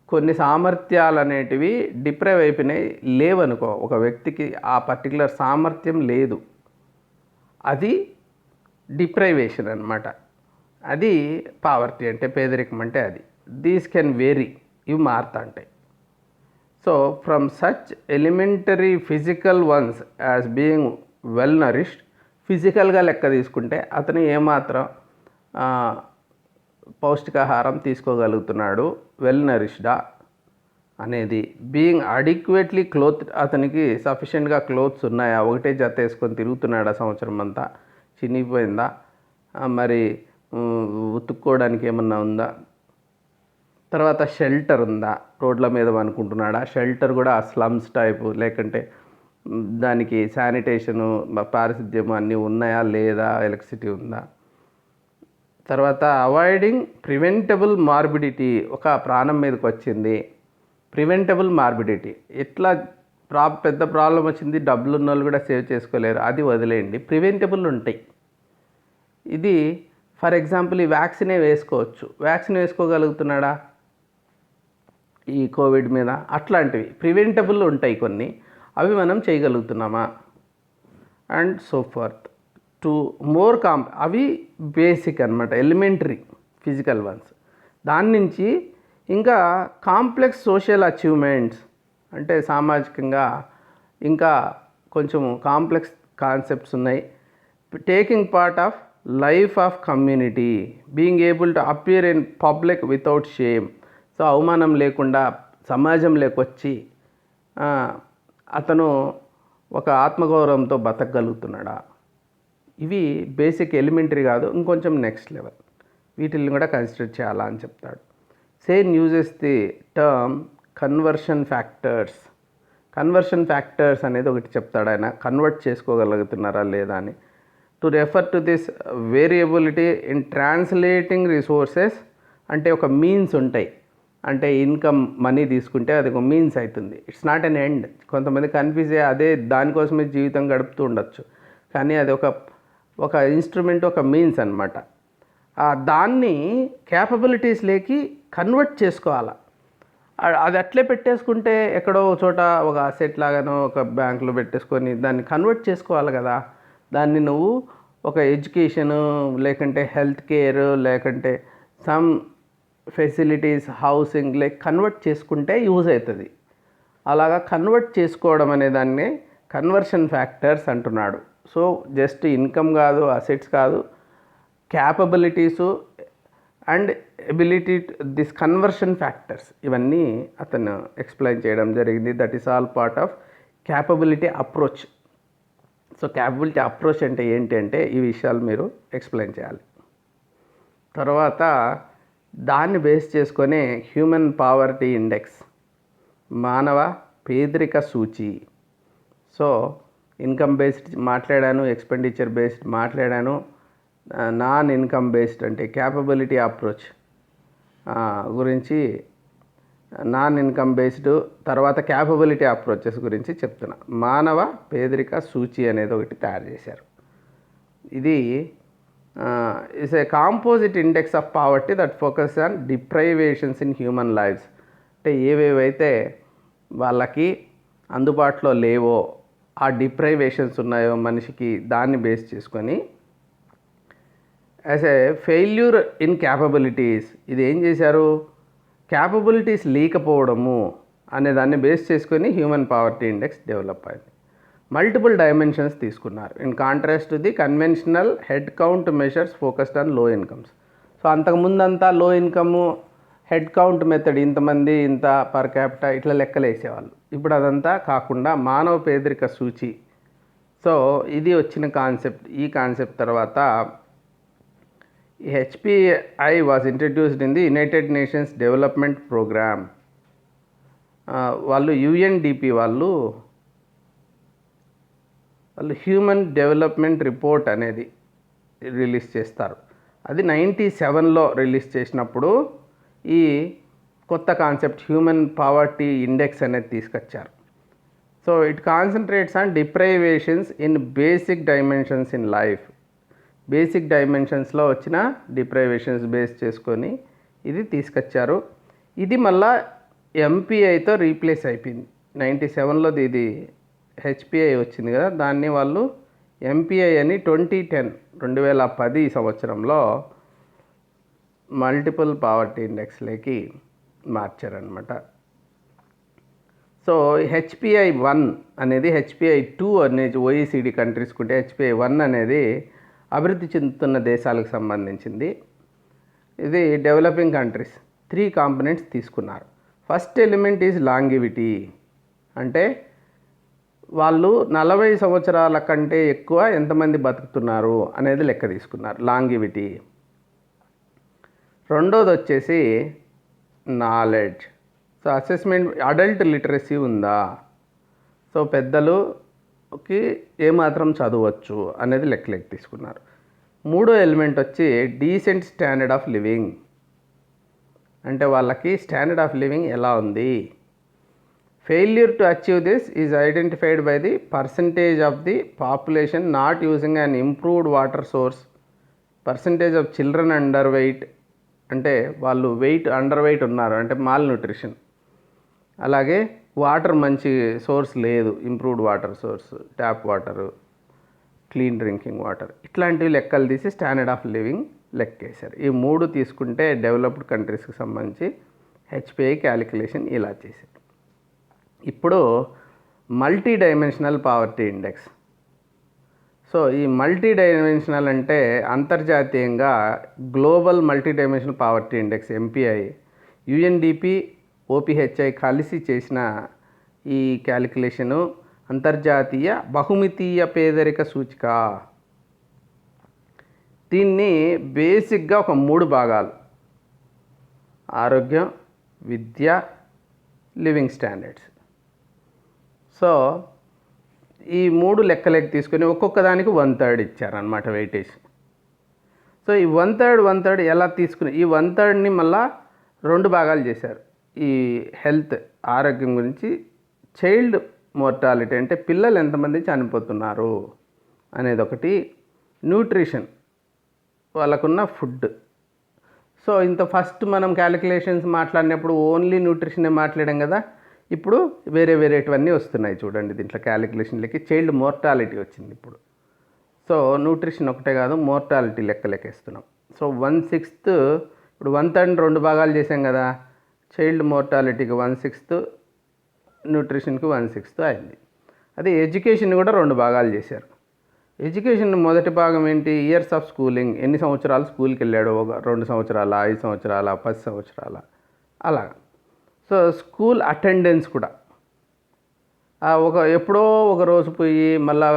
కొన్ని సామర్థ్యాలు అనేటివి డిప్రైవ్ అయిపోయినాయి, లేవనుకో, ఒక వ్యక్తికి ఆ పర్టికులర్ సామర్థ్యం లేదు, అది డిప్రైవేషన్ అన్నమాట. అది పావర్టీ అంటే, పేదరికం అంటే అది. దీస్ కెన్ వేరీ, ఇవి మారుతా ఉంటాయి. So from such elementary physical once as being well nourished, ఫిజికల్గా లెక్క తీసుకుంటే అతను ఏమాత్రం పౌష్టికాహారం తీసుకోగలుగుతున్నాడు, వెల్ నరిష్డా అనేది. బీయింగ్ అడిక్వేట్లీ క్లోత్, అతనికి సఫిషియెంట్గా క్లోత్స్ ఉన్నాయా, ఒకటే జత వేసుకొని తిరుగుతున్నాడా సంవత్సరం అంతా, చినిగిపోయిందా, మరి ఉతుక్కోవడానికి ఏమన్నా ఉందా. తర్వాత షెల్టర్ ఉందా, రోడ్ల మీద అనుకుంటున్నాడా, షెల్టర్ కూడా ఆ స్లమ్స్ టైపు, లేకంటే దానికి శానిటేషను, పారిశుద్ధ్యము అన్నీ ఉన్నాయా లేదా, ఎలక్ట్రిసిటీ ఉందా. తర్వాత అవాయిడింగ్ ప్రివెంటబుల్ మార్బిడిటీ, ఒక ప్రాణం మీదకి వచ్చింది, ప్రివెంటబుల్ మార్బిడిటీ, ఎట్లా పెద్ద ప్రాబ్లం వచ్చింది, డబ్బులు ఉన్న వాళ్ళు కూడా సేవ్ చేసుకోలేరు, అది వదిలేయండి, ప్రివెంటబుల్ ఉంటాయి. ఇది ఫర్ ఎగ్జాంపుల్ ఈ వ్యాక్సినే వేసుకోవచ్చు, వ్యాక్సిన్ వేసుకోగలుగుతున్నాడా ఈ కోవిడ్ మీద, అట్లాంటివి ప్రివెంటబుల్ ఉంటాయి కొన్ని, అవి మనం చేయగలుగుతున్నామా, and so forth. To more అవి బేసిక్ అన్నమాట, ఎలిమెంటరీ ఫిజికల్ వన్స్. దాని నుంచి ఇంకా కాంప్లెక్స్ సోషల్ అచీవ్మెంట్స్, అంటే సామాజికంగా ఇంకా కొంచెం కాంప్లెక్స్ కాన్సెప్ట్స్ ఉన్నాయి. Taking part of life of community, being able to appear in public without shame. So అవమానం లేకుండా సమాజంలోకి వచ్చి అతను ఒక ఆత్మగౌరవంతో బతకగలుగుతున్నాడా? ఇవి బేసిక్ ఎలిమెంటరీ కాదు, ఇంకొంచెం నెక్స్ట్ లెవెల్. వీటిని కూడా కన్సిడర్ చేయాలా అని చెప్తాడు. Sen uses the term conversion factors. Conversion factors అనేది ఒకటి చెప్తాడు ఆయన, కన్వర్ట్ చేసుకోగలుగుతున్నారా లేదా అని. To refer to this variability in translating resources, అంటే ఒక మీన్స్ ఉంటాయి, అంటే ఇన్కమ్ మనీ తీసుకుంటే అది ఒక మీన్స్ అవుతుంది, ఇట్స్ నాట్ అన్ ఎండ్. కొంతమంది కన్ఫ్యూజ్ అయ్యి అదే దానికోసమే జీవితం గడుపుతూ ఉండొచ్చు, కానీ అది ఒక ఇన్స్ట్రుమెంట్, ఒక మీన్స్ అనమాట. దాన్ని క్యాపబిలిటీస్లోకి కన్వర్ట్ చేసుకోవాలి. అది అట్లే పెట్టేసుకుంటే ఎక్కడో చోట ఒక అసెట్ లాగానో ఒక బ్యాంకులో పెట్టేసుకొని దాన్ని కన్వర్ట్ చేసుకోవాలి కదా. దాన్ని నువ్వు ఒక ఎడ్యుకేషను, లేకంటే హెల్త్ కేర్, లేకంటే సమ్ ఫెసిలిటీస్, హౌసింగ్ కన్వర్ట్ చేసుకుంటే యూజ్ అవుతుంది. అలాగా కన్వర్ట్ చేసుకోవడం అనే దాన్ని కన్వర్షన్ ఫ్యాక్టర్స్ అంటున్నాడు. సో జస్ట్ ఇన్కమ్ కాదు, అసెట్స్ కాదు, capabilities and ability, this conversion factors, ఇవన్నీ అతను ఎక్స్ప్లెయిన్ చేయడం జరిగింది. That is all part of capability approach. So capability approach అంటే ఏంటి అంటే ఈ విషయాలు మీరు ఎక్స్ప్లెయిన్ చేయాలి. తర్వాత దాన్ని బేస్ చేసుకొని హ్యూమన్ పావర్టీ ఇండెక్స్, మానవ పేదరిక సూచి. సో ఇన్కమ్ బేస్డ్ మాట్లాడాను, ఎక్స్పెండిచర్ బేస్డ్ మాట్లాడాను, నాన్ ఇన్కమ్ బేస్డ్ అంటే క్యాపబిలిటీ అప్రోచ్ గురించి, నాన్ ఇన్కమ్ బేస్డ్, తర్వాత క్యాపబిలిటీ అప్రోచెస్ గురించి చెప్తున్నా. మానవ పేదరిక సూచి అనేది ఒకటి తయారు చేశారు. ఇది is a composite index of poverty that focus on deprivations in human lifes. అంటే ఏవేవైతే వాళ్ళకి అందుబాటులో లేవో, ఆ డిప్రైవేషన్స్ ఉన్నాయో మనిషికి, దాన్ని బేస్ చేసుకొని as a failure in capabilities, ఇది ఏం చేశారు, క్యాపబిలిటీస్ లేకపోవడము అనే దాన్ని బేస్ చేసుకొని హ్యూమన్ పావర్టీ ఇండెక్స్ డెవలప్ అయింది. మల్టిపుల్ డైమెన్షన్స్ తీసుకున్నారు in contrast to the conventional head count measures focused on లో ఇన్కమ్స్. సో అంతకుముందంతా లో ఇన్కము హెడ్ కౌంట్ మెథడ్, ఇంతమంది ఇంత పర్ క్యాపిటా ఇట్లా లెక్కలు వేసేవాళ్ళు. ఇప్పుడు అదంతా కాకుండా మానవ పేదరిక సూచి. సో ఇది వచ్చిన కాన్సెప్ట్. ఈ కాన్సెప్ట్ తర్వాత HPI was introduced in the United Nations Development Program. వాళ్ళు UNDP వాళ్ళు హ్యూమన్ డెవలప్మెంట్ రిపోర్ట్ అనేది రిలీజ్ చేస్తారు. అది 97లో రిలీజ్ చేసినప్పుడు ఈ కొత్త కాన్సెప్ట్ హ్యూమన్ పావర్టీ ఇండెక్స్ అనేది తీసుకొచ్చారు. So it concentrates on deprivations in basic dimensions in life. Basic డైమెన్షన్స్లో వచ్చిన డిప్రైవేషన్స్ బేస్ చేసుకొని ఇది తీసుకొచ్చారు. ఇది మళ్ళా MPIతో రీప్లేస్ అయిపోయింది. 97లో ఇది HPI వచ్చింది కదా, దాన్ని వాళ్ళు MPI అని 2010 సంవత్సరంలో మల్టిపుల్ పావర్టీ ఇండెక్స్లోకి మార్చారనమాట. సో HPI-1 అనేది, HPI-2 అనేది OECD కంట్రీస్కుంటే, HPI-1 అనేది అభివృద్ధి చెందుతున్న దేశాలకు సంబంధించింది. ఇది డెవలపింగ్ కంట్రీస్ 3 కాంపనెంట్స్ తీసుకున్నారు. ఫస్ట్ ఎలిమెంట్ ఈజ్ లాంగివిటీ, అంటే వాళ్ళు 40 సంవత్సరాల కంటే ఎక్కువ ఎంతమంది బతుకుతున్నారు అనేది లెక్క తీసుకున్నారు, లాంగివిటీ. రెండోది వచ్చేసి knowledge. So assessment, adult literacy ఉందా, సో పెద్దలుకి ఏమాత్రం చదవచ్చు అనేది లెక్కలెక్క తీసుకున్నారు. మూడో ఎలిమెంట్ వచ్చి డీసెంట్ స్టాండర్డ్ ఆఫ్ లివింగ్, అంటే వాళ్ళకి స్టాండర్డ్ ఆఫ్ లివింగ్ ఎలా ఉంది. Failure to achieve this is identified by the percentage of the population not using an improved water source, percentage of children under weight, అంటే వాళ్ళు under weight ఉన్నారు అంటే mall nutrition, అలాగే water మంచి source లేదు, improved water source, tap water, clean drinking water, ఇట్లాంటివి లెక్కలు తీసి స్టాండర్డ్ ఆఫ్ లివింగ్ లెక్కేశారు. ఈ 3 తీసుకుంటే డెవలప్డ్ కంట్రీస్కి సంబంధించి HPI క్యాలిక్యులేషన్ ఇలా చేశారు. ఇప్పుడు multidimensional poverty index. So ఈ మల్టీ డైమెన్షనల్ అంటే అంతర్జాతీయంగా global multidimensional poverty index MPI UNDP OPHI కలిసి చేసిన ఈ క్యాలిక్యులేషను అంతర్జాతీయ బహుమితీయ పేదరిక సూచిక. దీన్ని బేసిక్గా ఒక 3 భాగాలు: ఆరోగ్యం, విద్య, లివింగ్ స్టాండర్డ్స్. సో ఈ 3 లెక్కలెక్క తీసుకొని ఒక్కొక్క దానికి 1/3 ఇచ్చారనమాట వెయిటేజ్. సో ఈ 1/3 ఎలా తీసుకుని ఈ 1/3ని మళ్ళా 2 భాగాలు చేశారు. ఈ హెల్త్, ఆరోగ్యం గురించి, చైల్డ్ మోర్టాలిటీ అంటే పిల్లలు ఎంతమంది చనిపోతున్నారు అనేది ఒకటి, న్యూట్రిషన్ వాళ్ళకున్న ఫుడ్. సో ఇంత ఫస్ట్ మనం క్యాలిక్యులేషన్స్ మాట్లాడినప్పుడు ఓన్లీ న్యూట్రిషనే మాట్లాడాం కదా. ఇప్పుడు వేరేటివన్నీ వస్తున్నాయి చూడండి దీంట్లో క్యాలిక్యులేషన్లకి. చైల్డ్ మోర్టాలిటీ వచ్చింది ఇప్పుడు. సో న్యూట్రిషన్ ఒకటే కాదు, మోర్టాలిటీ లెక్కేస్తున్నాం. సో 1/6 ఇప్పుడు 1/3 2 భాగాలు చేసాం కదా. చైల్డ్ మోర్టాలిటీకి 1/6, న్యూట్రిషన్కి 1/6 అయింది. అదే ఎడ్యుకేషన్ కూడా 2 భాగాలు చేశారు. ఎడ్యుకేషన్ మొదటి భాగం ఏంటి? ఇయర్స్ ఆఫ్ స్కూలింగ్, ఎన్ని సంవత్సరాలు స్కూల్కి వెళ్ళాడు, 2 సంవత్సరాల, 5 సంవత్సరాల, 10 సంవత్సరాల, అలాగా. సో స్కూల్ అటెండెన్స్ కూడా ఎప్పుడో ఒక రోజు పోయి మళ్ళా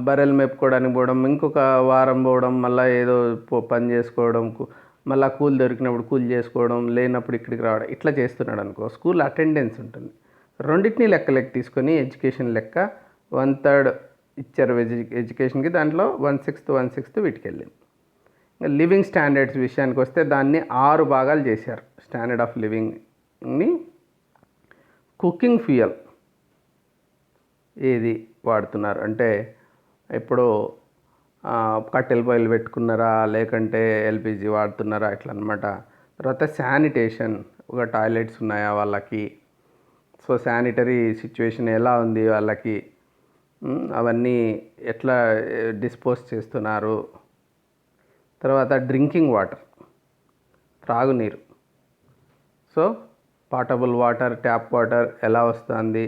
బర్రెలు మేపుకోవడానికి పోవడం, ఇంకొక వారం పోవడం, మళ్ళీ ఏదో పని చేసుకోవడం, మళ్ళీ కూలి దొరికినప్పుడు కూలి చేసుకోవడం, లేనప్పుడు ఇక్కడికి రావడం, ఇట్లా చేస్తున్నాడు అనుకో, స్కూల్ అటెండెన్స్ ఉంటుంది. రెండింటినీ లెక్క తీసుకొని ఎడ్యుకేషన్ లెక్క 1/3 ఇచ్చారు ఎడ్యుకేషన్కి, దాంట్లో 1/6 వీటికి వెళ్ళింది. ఇంకా లివింగ్ స్టాండర్డ్స్ విషయానికి వస్తే దాన్ని 6 భాగాలు చేశారు. స్టాండర్డ్ ఆఫ్ లివింగ్ని కుకింగ్ ఫ్యూయల్ ఏది వాడుతున్నారు అంటే, ఇప్పుడు కట్టెల పొయ్యిలు పెట్టుకున్నారా, లేకంటే ఎల్పిజి వాడుతున్నారా, ఇట్లా అనమాట. తర్వాత శానిటేషన్, ఒక టాయిలెట్స్ ఉన్నాయా వాళ్ళకి, సో శానిటరీ సిచ్యువేషన్ ఎలా ఉంది వాళ్ళకి, అవన్నీ ఎట్లా డిస్పోజ్ చేస్తున్నారు. తర్వాత డ్రింకింగ్ వాటర్, త్రాగునీరు, సో పాటబుల్ వాటర్, ట్యాప్ వాటర్ ఎలా వస్తుంది.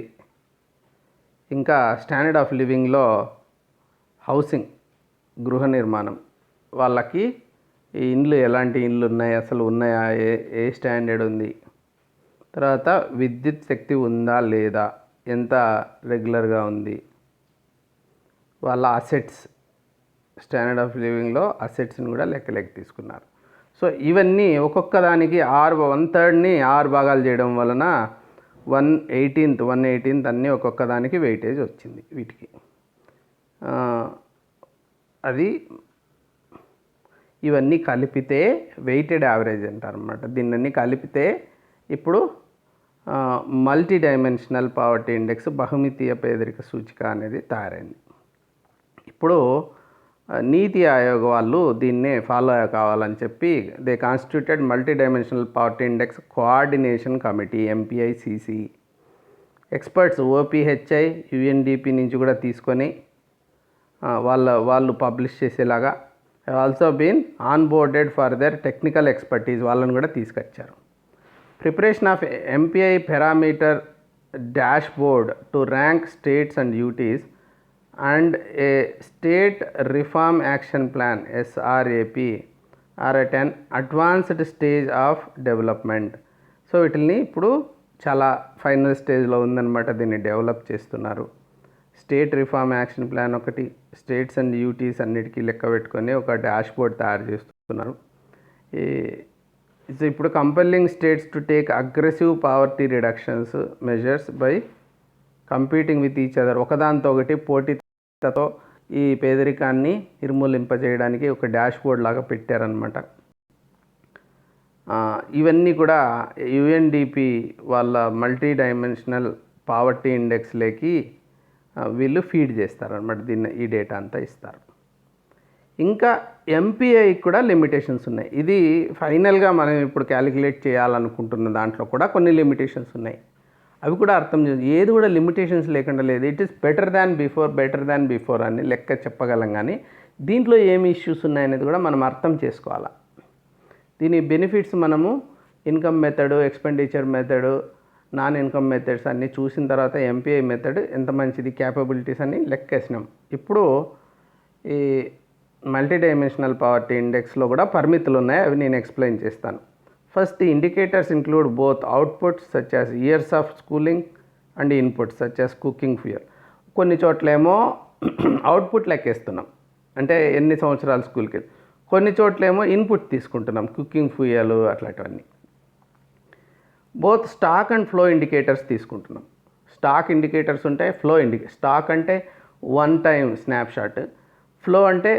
ఇంకా స్టాండర్డ్ ఆఫ్ లివింగ్లో హౌసింగ్, గృహ నిర్మాణం, వాళ్ళకి ఈ ఇండ్లు ఎలాంటి ఇండ్లు ఉన్నాయి, అసలు ఉన్నాయా, ఏ స్టాండర్డ్ ఉంది. తర్వాత విద్యుత్ శక్తి ఉందా లేదా, ఎంత రెగ్యులర్గా ఉంది. వాళ్ళ అసెట్స్, స్టాండర్డ్ ఆఫ్ లివింగ్లో అసెట్స్ని కూడా లెక్క తీసుకున్నారు. సో ఇవన్నీ ఒక్కొక్క దానికి 1/3ని 6 భాగాలు చేయడం వలన 1/18 అన్నీ ఒక్కొక్క దానికి వెయిటేజ్ వచ్చింది వీటికి. అది ఇవన్నీ కలిపితే వెయిటెడ్ యావరేజ్ అంటారు అన్నమాట. దీన్ని కలిపితే ఇప్పుడు మల్టీ డైమెన్షనల్ పావర్టీ ఇండెక్స్, బహుమితీయ పేదరిక సూచిక అనేది తయారైంది. ఇప్పుడు నీతి ఆయోగ్ వాళ్ళు దీన్నే ఫాలో కావాలని చెప్పి they constituted multidimensional poverty index coordination committee, MPICC. Experts OPHI, UNDP నుంచి కూడా తీసుకొని వాళ్ళు పబ్లిష్ చేసేలాగా, also been onboarded for their technical expertise, వాళ్ళని కూడా తీసుకొచ్చారు. Preparation of MPI parameter dashboard to rank states and UTs and a state reform action plan SRAP are at an advanced stage of development. So వీటిని ఇప్పుడు చాలా final స్టేజ్లో ఉందన్నమాట. దీన్ని develop చేస్తున్నారు. స్టేట్ రిఫార్మ్ యాక్షన్ ప్లాన్ ఒకటి, states and UTs అన్నిటికీ లెక్క పెట్టుకొని ఒక డాష్ బోర్డ్ తయారు చేస్తున్నారు. ఇప్పుడు compelling states to take aggressive poverty reductions measures by competing with each other, ఒకదాంతో ఒకటి పోటీతో ఈ పేదరికాన్ని నిర్మూలింపజేయడానికి ఒక డాష్ బోర్డ్ లాగా పెట్టారనమాట. ఇవన్నీ కూడా యుఎన్డిపి వాళ్ళ మల్టీ డైమెన్షనల్ పావర్టీ ఇండెక్స్లోకి వీళ్ళు ఫీడ్ చేస్తారనమాట. ఈ డేటా అంతా ఇస్తారు. ఇంకా MPI కూడా లిమిటేషన్స్ ఉన్నాయి. ఇది ఫైనల్గా మనం ఇప్పుడు క్యాలిక్యులేట్ చేయాలనుకుంటున్న దాంట్లో కూడా కొన్ని లిమిటేషన్స్ ఉన్నాయి. అవి కూడా అర్థం చేసి, ఏది కూడా లిమిటేషన్స్ లేకుండా లేదు. It is better than before అని లెక్క చెప్పగలం. కానీ దీంట్లో ఏమి ఇష్యూస్ ఉన్నాయనేది కూడా మనం అర్థం చేసుకోవాలి. దీని బెనిఫిట్స్ మనము income method, expenditure method, non income methods అన్నీ చూసిన తర్వాత ఎంపీఐ మెథడ్ ఎంత మంచిది, క్యాపబిలిటీస్ అని లెక్కేసినాం. ఇప్పుడు ఈ మల్టీ డైమెన్షనల్ పావర్టీ ఇండెక్స్లో కూడా పరిమితులు ఉన్నాయి, అవి నేను ఎక్స్ప్లెయిన్ చేస్తాను. First the indicators include both outputs such as years of schooling and inputs such as cooking fuel. కొన్ని చోట్లేమో అవుట్పుట్ లెక్కేస్తున్నాం, అంటే ఎన్ని సంవత్సరాలు స్కూల్కి వెళ్ళి. కొన్ని చోట్లేమో ఇన్పుట్ తీసుకుంటున్నాం, కుకింగ్ ఫ్యూయల్ అట్లాంటివన్నీ. Both stock and flow indicators తీసుకుంటున్నాం. స్టాక్ ఇండికేటర్స్ ఉంటాయి, ఫ్లో స్టాక్ అంటే వన్ టైం స్నాప్షాట్, ఫ్లో అంటే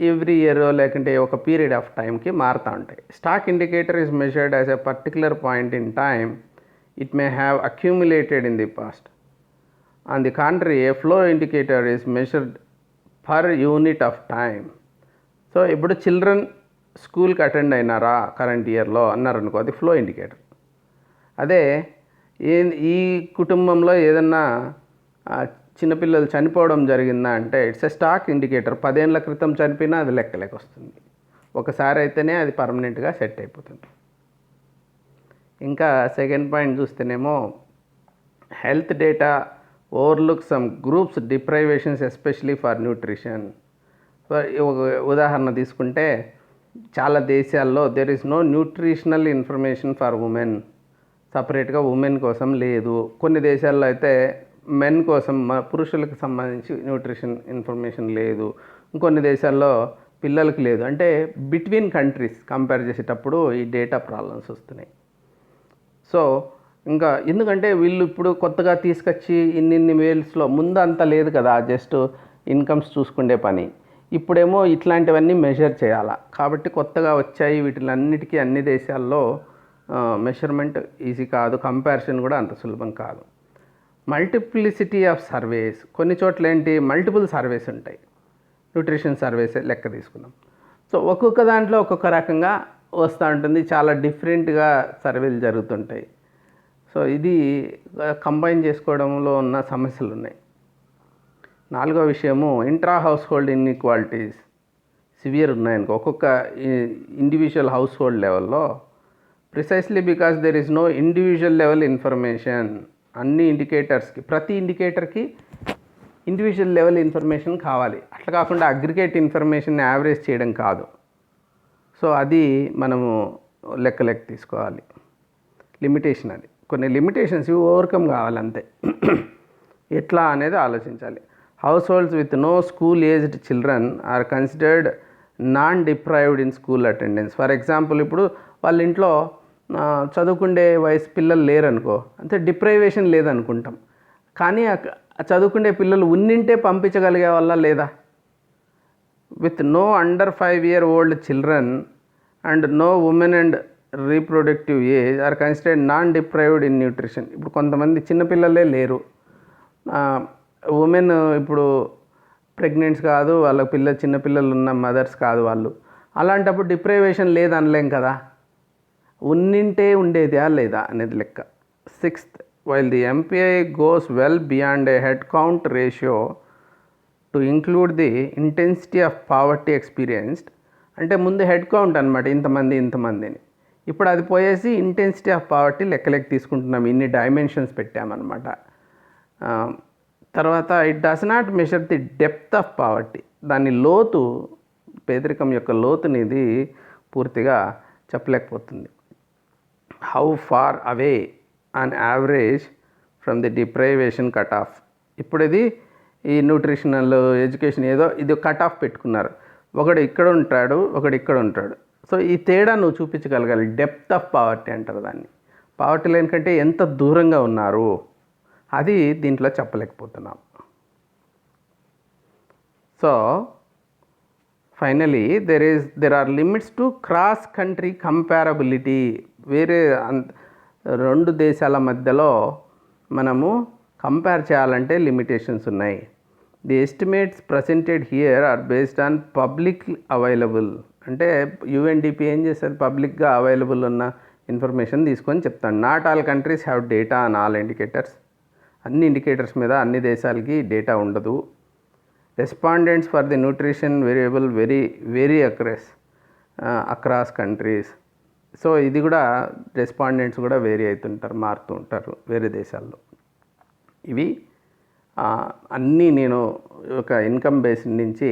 ఎవ్రీ ఇయర్ లేకుంటే ఒక పీరియడ్ ఆఫ్ టైంకి మారుతూ ఉంటాయి. Stock indicator is measured as a particular point in time, it may have accumulated in the past. On the country A flow indicator is measured per unit of time. So ఇప్పుడు children స్కూల్కి attend అయినారా current ఇయర్లో అన్నారనుకో, అది flow indicator. అదే ఈ కుటుంబంలో ఏదన్నా చిన్నపిల్లలు చనిపోవడం జరిగిందా అంటే ఇట్స్ ఎ స్టాక్ ఇండికేటర్. 10 ఏళ్ల క్రితం చనిపోయినా అది లెక్కలేక వస్తుంది, ఒకసారి అయితేనే అది పర్మనెంట్గా సెట్ అయిపోతుంది. ఇంకా సెకండ్ పాయింట్ చూస్తేనేమో health data overlook some groups deprivations especially for nutrition. ఒక ఉదాహరణ తీసుకుంటే చాలా దేశాల్లో there is no nutritional information for women. సపరేట్గా ఉమెన్ కోసం లేదు. కొన్ని దేశాల్లో అయితే మెన్ కోసం, పురుషులకు సంబంధించి న్యూట్రిషన్ ఇన్ఫర్మేషన్ లేదు. ఇంకొన్ని దేశాల్లో పిల్లలకి లేదు. అంటే బిట్వీన్ కంట్రీస్ కంపేర్ చేసేటప్పుడు ఈ డేటా ప్రాబ్లమ్స్ వస్తున్నాయి. సో ఇంకా ఎందుకంటే వీళ్ళు ఇప్పుడు కొత్తగా తీసుకొచ్చి ఇన్ని వేల్స్లో ముందు అంత లేదు కదా, జస్ట్ ఇన్కమ్స్ చూసుకునే పని. ఇప్పుడేమో ఇట్లాంటివన్నీ మెజర్ చేయాలా, కాబట్టి కొత్తగా వచ్చాయి. వీటిలన్నిటికీ అన్ని దేశాల్లో మెషర్మెంట్ ఈజీ కాదు, కంపారిజన్ కూడా అంత సులభం కాదు. మల్టిప్లిసిటీ ఆఫ్ సర్వేస్, కొన్ని చోట్ల ఏంటి మల్టిపుల్ సర్వేస్ ఉంటాయి. న్యూట్రిషన్ సర్వేస్ లెక్క తీసుకున్నాం. సో ఒక్కొక్క దాంట్లో ఒక్కొక్క రకంగా వస్తూ ఉంటుంది, చాలా డిఫరెంట్గా సర్వేలు జరుగుతుంటాయి. సో ఇది కంబైన్ చేసుకోవడంలో ఉన్న సమస్యలు ఉన్నాయి. 4వ విషయము intra household inequalities severe ఉన్నాయనుకో ఒక్కొక్క ఇండివిజువల్ హౌస్ హోల్డ్ లెవెల్లో. Precisely because there is no individual level information. అన్ని ఇండికేటర్స్కి, ప్రతి ఇండికేటర్కి ఇండివిజువల్ లెవెల్ ఇన్ఫర్మేషన్ కావాలి. అట్లా కాకుండా అగ్రిగేట్ ఇన్ఫర్మేషన్ యావరేజ్ చేయడం కాదు. సో అది మనము లెక్క తీసుకోవాలి. లిమిటేషన్, అది కొన్ని లిమిటేషన్స్ ఇవి ఓవర్కమ్ కావాలంతే. ఎట్లా అనేది ఆలోచించాలి. Households with no school aged children are considered non deprived in school attendance. For example ఇప్పుడు వాళ్ళ ఇంట్లో చదువుకునే వయసు పిల్లలు లేరనుకో, అంతే డిప్రైవేషన్ లేదనుకుంటాం. కానీ చదువుకునే పిల్లలు ఉన్నింటే పంపించగలిగే వల్ల లేదా. With no under 5 year old children and no women and reproductive age are considered non deprived in nutrition. ఇప్పుడు కొంతమంది చిన్నపిల్లలే లేరు, ఉమెన్ ఇప్పుడు ప్రెగ్నెంట్స్ కాదు, వాళ్ళ చిన్నపిల్లలు ఉన్న మదర్స్ కాదు వాళ్ళు. అలాంటప్పుడు డిప్రైవేషన్ లేదనలేం కదా, ఉన్నింటే ఉండేదా లేదా అనేది లెక్క. 6th, while the MPI goes well beyond a head count ratio to include the intensity of poverty experienced. అంటే ముందు హెడ్ కౌంట్ అనమాట, ఇంతమందిని. ఇప్పుడు అది పోయేసి ఇంటెన్సిటీ ఆఫ్ పావర్టీ లెక్క తీసుకుంటున్నాం, ఇన్ని డైమెన్షన్స్ పెట్టామన్నమాట. తర్వాత it does not measure the depth of poverty. దాని లోతు, పేదరికం యొక్క లోతునిది పూర్తిగా చెప్పలేకపోతుంది. How far away on average from the deprivation cutoff. ఇప్పుడు ఇది ఈ న్యూట్రిషనల్ ఎడ్యుకేషన్ ఏదో ఇది కట్ ఆఫ్ పెట్టుకున్నారు, ఒకడు ఇక్కడ ఉంటాడు, ఒకడు ఇక్కడ ఉంటాడు. సో ఈ తేడా నువ్వు చూపించగలగాలి. డెప్త్ ఆఫ్ పావర్టీ అంటారు దాన్ని. పావర్టీ లైన్ కంటే ఎంత దూరంగా ఉన్నారు అది దీంట్లో చెప్పలేకపోతున్నాం. So finally there are limits to cross country comparability. వేరే 2 దేశాల మధ్యలో మనము కంపేర్ చేయాలంటే లిమిటేషన్స్ ఉన్నాయి. The estimates presented here are based on public available. అంటే యుఎన్డిపి ఏం చేస్తారు, పబ్లిక్గా అవైలబుల్ ఉన్న ఇన్ఫర్మేషన్ తీసుకొని చెప్తాను. Not all countries have data on all indicators. అన్ని ఇండికేటర్స్ మీద అన్ని దేశాలకి డేటా ఉండదు. Respondents for the nutrition variable vary across countries. So ఇది కూడా రెస్పాండెంట్స్ కూడా వేరీ అవుతుంటారు, మారుతూ ఉంటారు వేరే దేశాల్లో. ఇవి అన్నీ నేను ఒక ఇన్కమ్ బేస్ నుంచి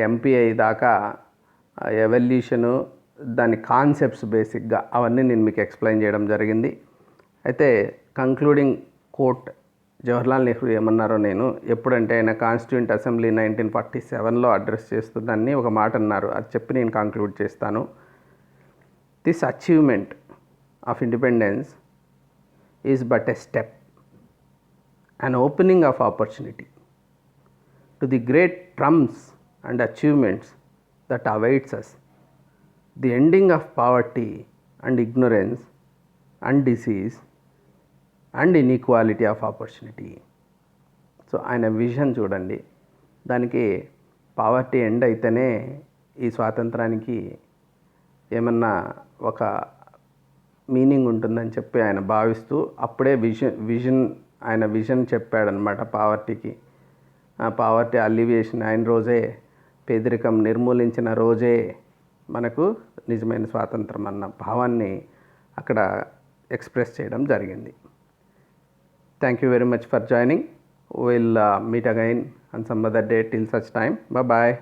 ఎంపీఐ దాకా ఎవల్యూషను, దాని కాన్సెప్ట్స్ బేసిక్గా అవన్నీ నేను మీకు ఎక్స్ప్లెయిన్ చేయడం జరిగింది. అయితే కంక్లూడింగ్ కోట్ జవహర్లాల్ నెహ్రూ ఏమన్నారో, నేను ఎప్పుడంటే ఆయన కాన్స్టిట్యూంట్ అసెంబ్లీ 1947లో అడ్రస్ చేస్తుందని ఒక మాట అన్నారు, అది చెప్పి నేను కంక్లూడ్ చేస్తాను. This achievement of independence is but a step, an opening of opportunity to the great triumphs and achievements that awaits us, the ending of poverty and ignorance and disease and inequality of opportunity. So ఆయన vision చూడండి, దానికి poverty end అయితేనే ఈ స్వాతంత్రానికి ఏమన్నా ఒక meaning ఉంటుందని చెప్పి ఆయన భావిస్తూ అప్పుడే ఆయన విజన్ చెప్పాడనమాట పావర్టీకి. పావర్టీ అలివియేషన్ అయిన రోజే, పేదరికం నిర్మూలించిన రోజే మనకు నిజమైన స్వాతంత్రం అన్న భావాన్ని అక్కడ ఎక్స్ప్రెస్ చేయడం జరిగింది. Thank you very much for joining. Will meet again on some other day. Till such time, bye.